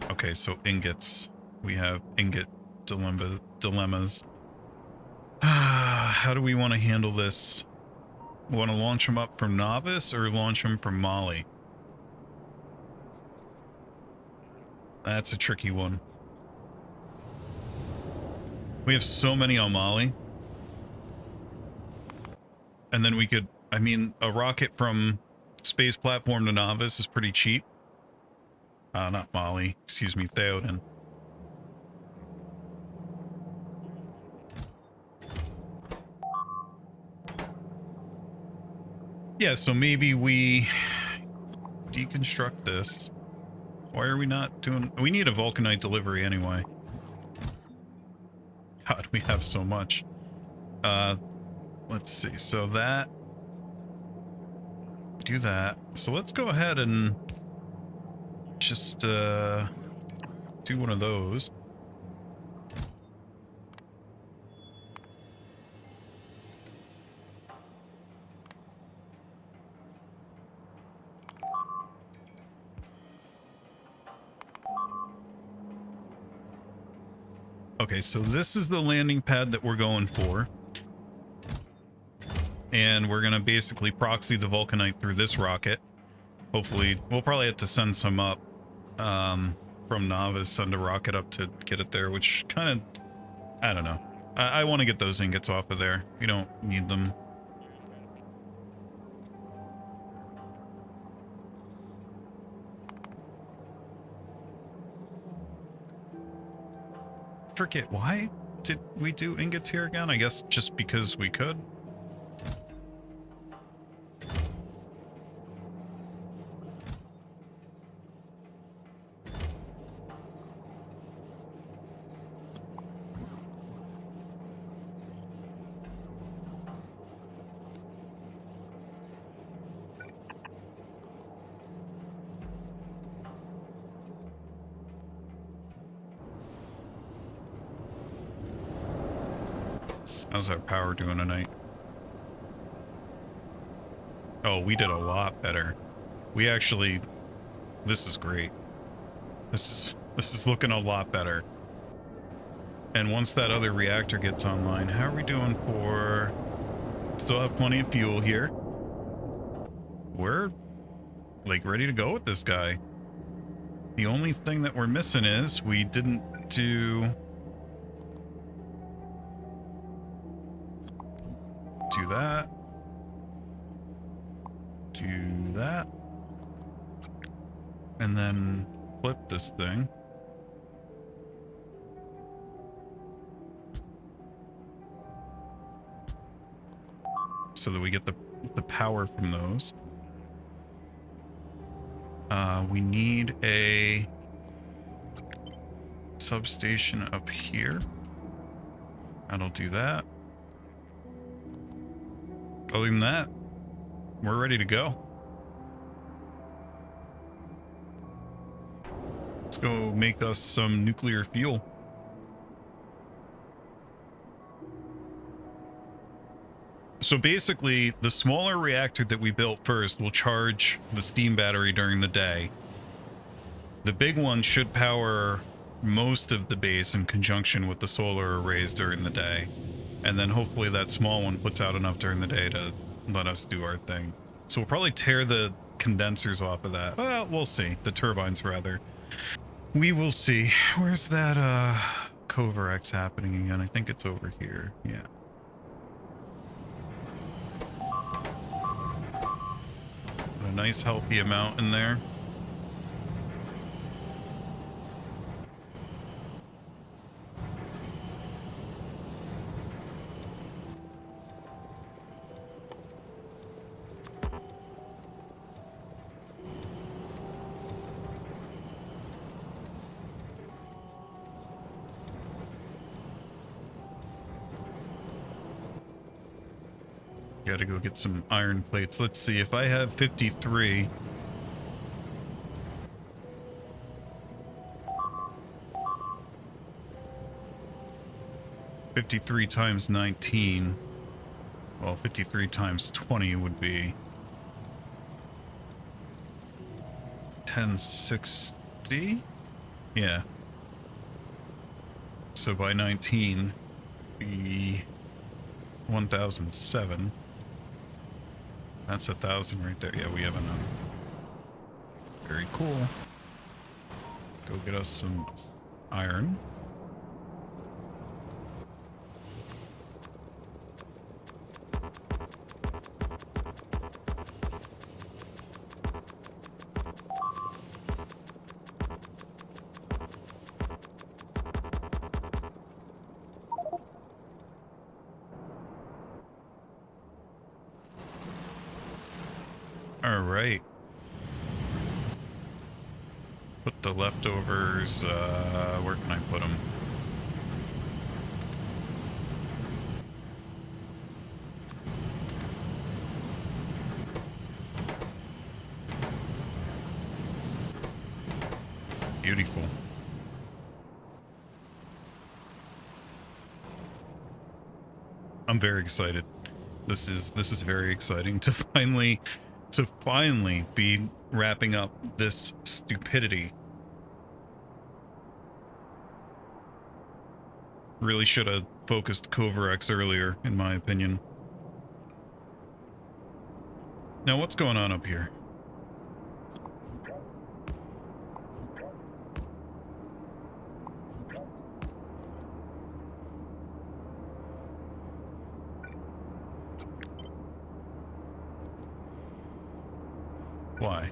Okay, so ingots. We have ingot dilemmas. How do we want to handle this? Want to launch them up from Novice or launch them from Molly? That's a tricky one. We have so many on Molly. And then we could... I mean, a rocket from space platform to Novice is pretty cheap. Not Molly. Excuse me, Theoden. Yeah, so maybe we deconstruct this. Why are we not doing... We need a vulcanite delivery anyway. God, we have so much. Let's see. So that... Do that. So let's go ahead and just do one of those. Okay, so this is the landing pad that we're going for. And we're going to basically proxy the vulcanite through this rocket. Hopefully, we'll probably have to send some up from Novice, send a rocket up to get it there, which kind of, I don't know. I want to get those ingots off of there. We don't need them. Forget, why did we do ingots here again? I guess just because we could. How's our power doing tonight? Oh, we did a lot better. We actually... This is great. This is looking a lot better. And once that other reactor gets online, how are we doing for... Still have plenty of fuel here. We're, like, ready to go with this guy. The only thing that we're missing is we didn't do... Do that. Do that. And then flip this thing. So that we get the power from those. We need a substation up here. That'll do that. Other than that, we're ready to go. Let's go make us some nuclear fuel. So basically, the smaller reactor that we built first will charge the steam battery during the day. The big one should power most of the base in conjunction with the solar arrays during the day. And then hopefully that small one puts out enough during the day to let us do our thing. So we'll probably tear the condensers off of that. Well, we'll see. The turbines, rather. We will see. Where's that Covarex happening again? I think it's over here. Yeah. A nice healthy amount in there. Gotta go get some iron plates. Let's see if I have 53. $53 times 19. Well, 53 times 20 would be 1060. Yeah. So by 19, be 1007. That's 1,000 right there. Yeah, we have enough. Very cool. Go get us some iron. All right. Put the leftovers, where can I put them? Beautiful. I'm very excited. This is very exciting to finally be wrapping up this stupidity. Really should have focused Covarex earlier, in my opinion. Now, what's going on up here? Why?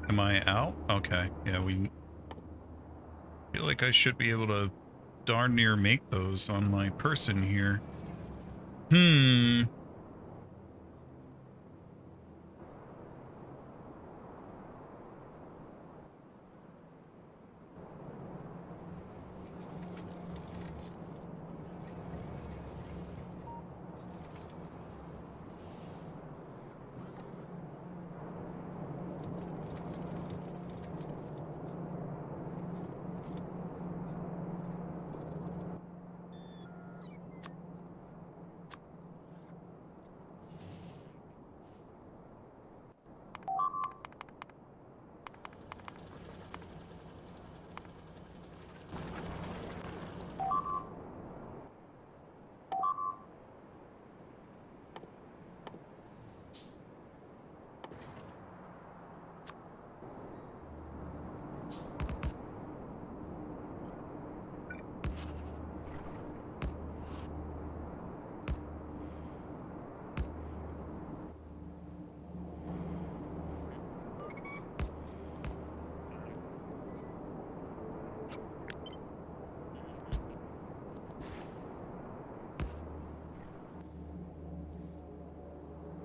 Am I out? Okay, yeah, we feel like I should be able to darn near make those on my person here.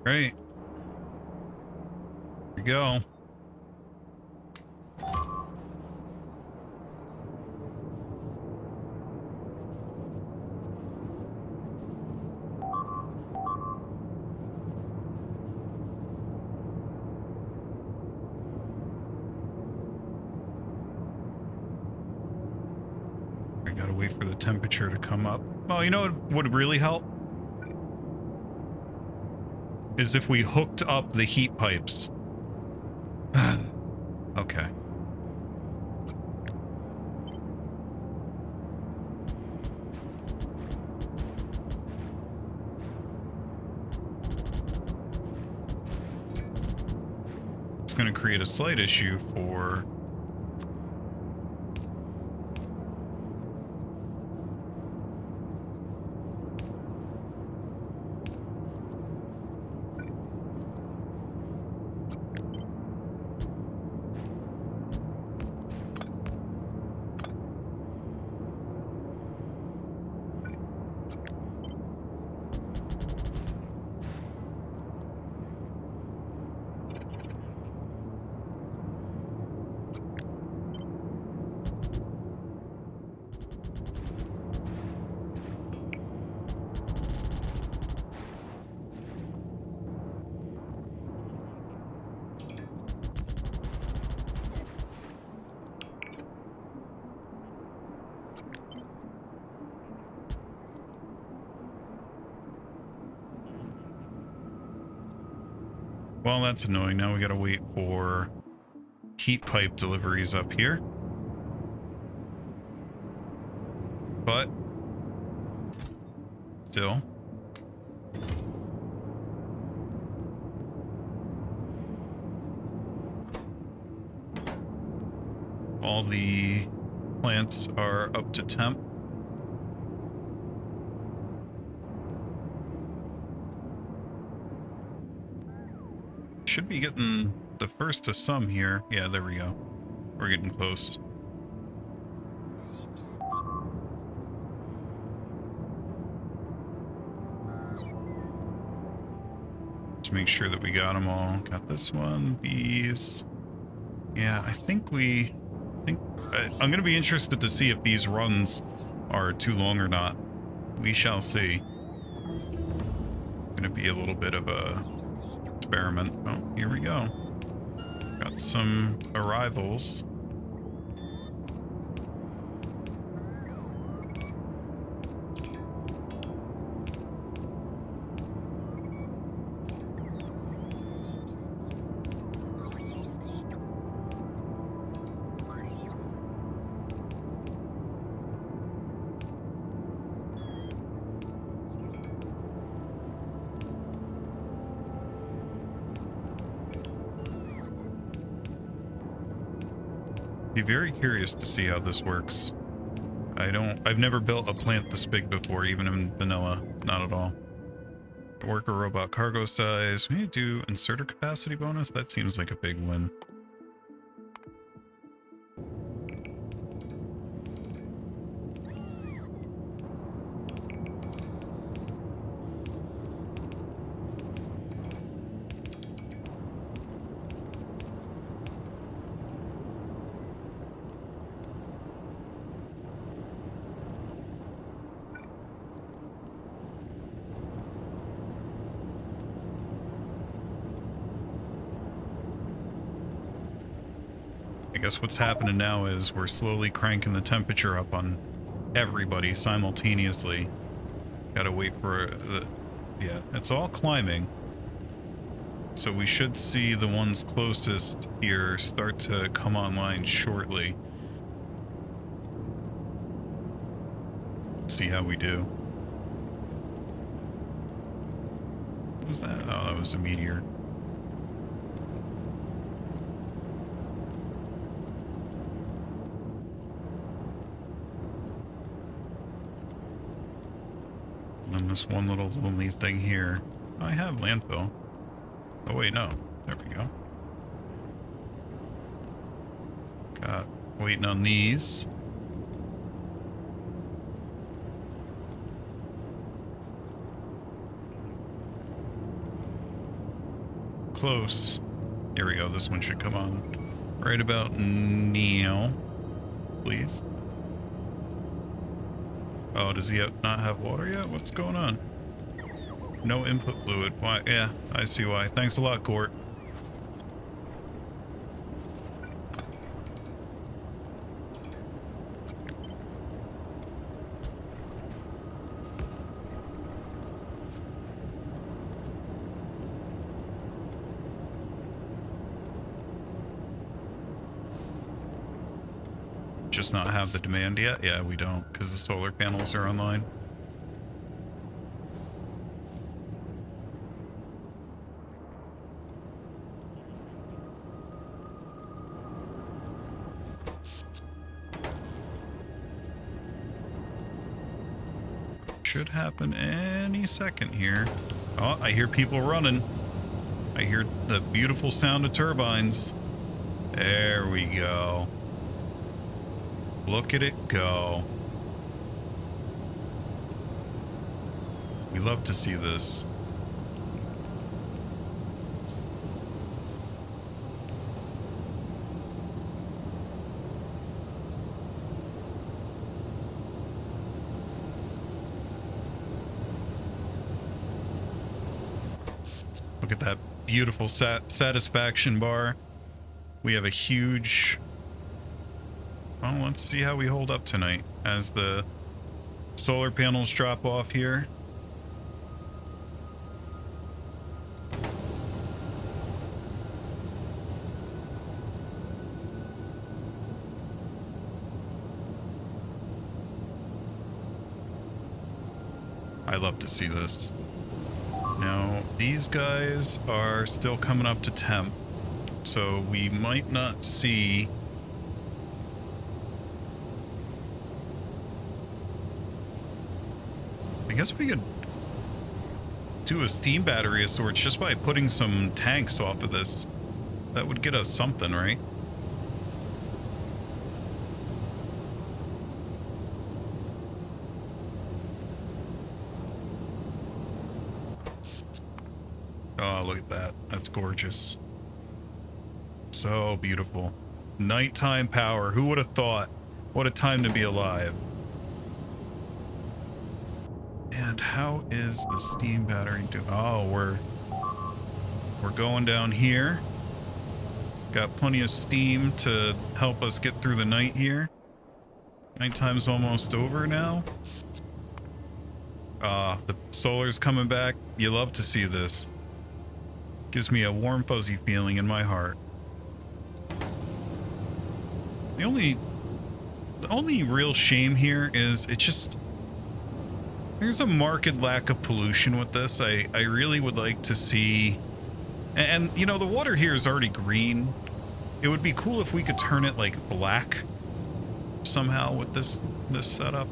Great. Here we go. I gotta wait for the temperature to come up. Well, you know what would really help? Is if we hooked up the heat pipes. Okay. going to create a slight issue for... Well, that's annoying. Now we gotta wait for heat pipe deliveries up here. But still. All the plants are up to temp. Should be getting the first of some here. Yeah, there we go. We're getting close. To make sure that we got them all. Got this one, these. Yeah, I think I'm going to be interested to see if these runs are too long or not. We shall see. Going to be a little bit of a experiment. Oh, here we go. Got some arrivals. Be very curious to see how this works. I've never built a plant this big before, even in vanilla. Not at all. Worker robot cargo size. We need to do inserter capacity bonus. That seems like a big win. I guess what's happening now is we're slowly cranking the temperature up on everybody simultaneously. Gotta wait for the... Yeah, it's all climbing. So we should see the ones closest here start to come online shortly. See how we do. What was that? Oh, that was a meteor. And this one little lonely thing here. I have landfill. Oh wait, no. There we go. Got waiting on these. Close. Here we go. This one should come on right about now. Please. Oh, does he not have water yet? What's going on? No input fluid. Why? Yeah, I see why. Thanks a lot, Gort. Just not have the demand yet? Yeah, we don't, because the solar panels are online. should happen any second here. Oh, I hear people running. I hear the beautiful sound of turbines. There we go. Look at it go. We love to see this. Look at that beautiful satisfaction bar. We have a huge... Well, let's see how we hold up tonight as the solar panels drop off here. I love to see this. Now, these guys are still coming up to temp, so we might not see... I guess we could do a steam battery of sorts just by putting some tanks off of this. That would get us something, right? Oh, look at that. That's gorgeous. So beautiful. Nighttime power. Who would have thought? What a time to be alive. And how is the steam battery doing? Oh, we're going down here. Got plenty of steam to help us get through the night here. Nighttime's almost over now. The solar's coming back. You love to see this. Gives me a warm, fuzzy feeling in my heart. The only real shame here is it just... There's a marked lack of pollution with this. I really would like to see... And, you know, the water here is already green. It would be cool if we could turn it, like, black somehow with this setup.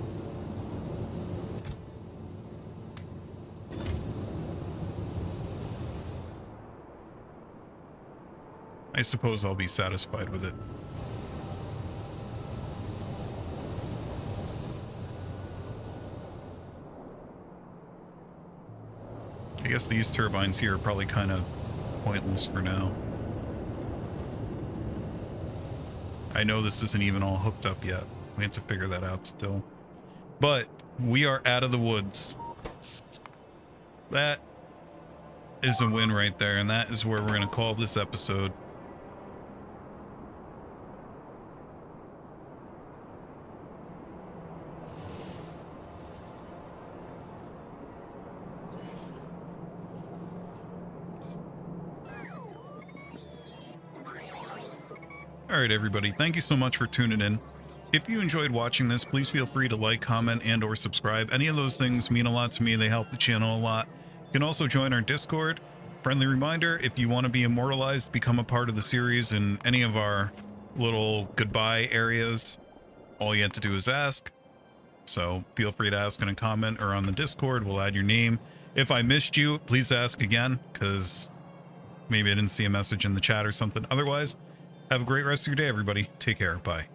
I suppose I'll be satisfied with it. I guess these turbines here are probably kind of pointless for now. I know this isn't even all hooked up yet. We have to figure that out still. But we are out of the woods. That is a win right there, and that is where we're going to call this episode. Alright everybody, thank you so much for tuning in. If you enjoyed watching this, please feel free to like, comment, and or subscribe. Any of those things mean a lot to me. They help the channel a lot. You can also join our Discord. Friendly reminder, if you want to be immortalized, become a part of the series in any of our little goodbye areas, all you have to do is ask. So feel free to ask in a comment or on the Discord. We'll add your name. If I missed you, please ask again, because maybe I didn't see a message in the chat or something. Otherwise, have a great rest of your day, everybody. Take care. Bye.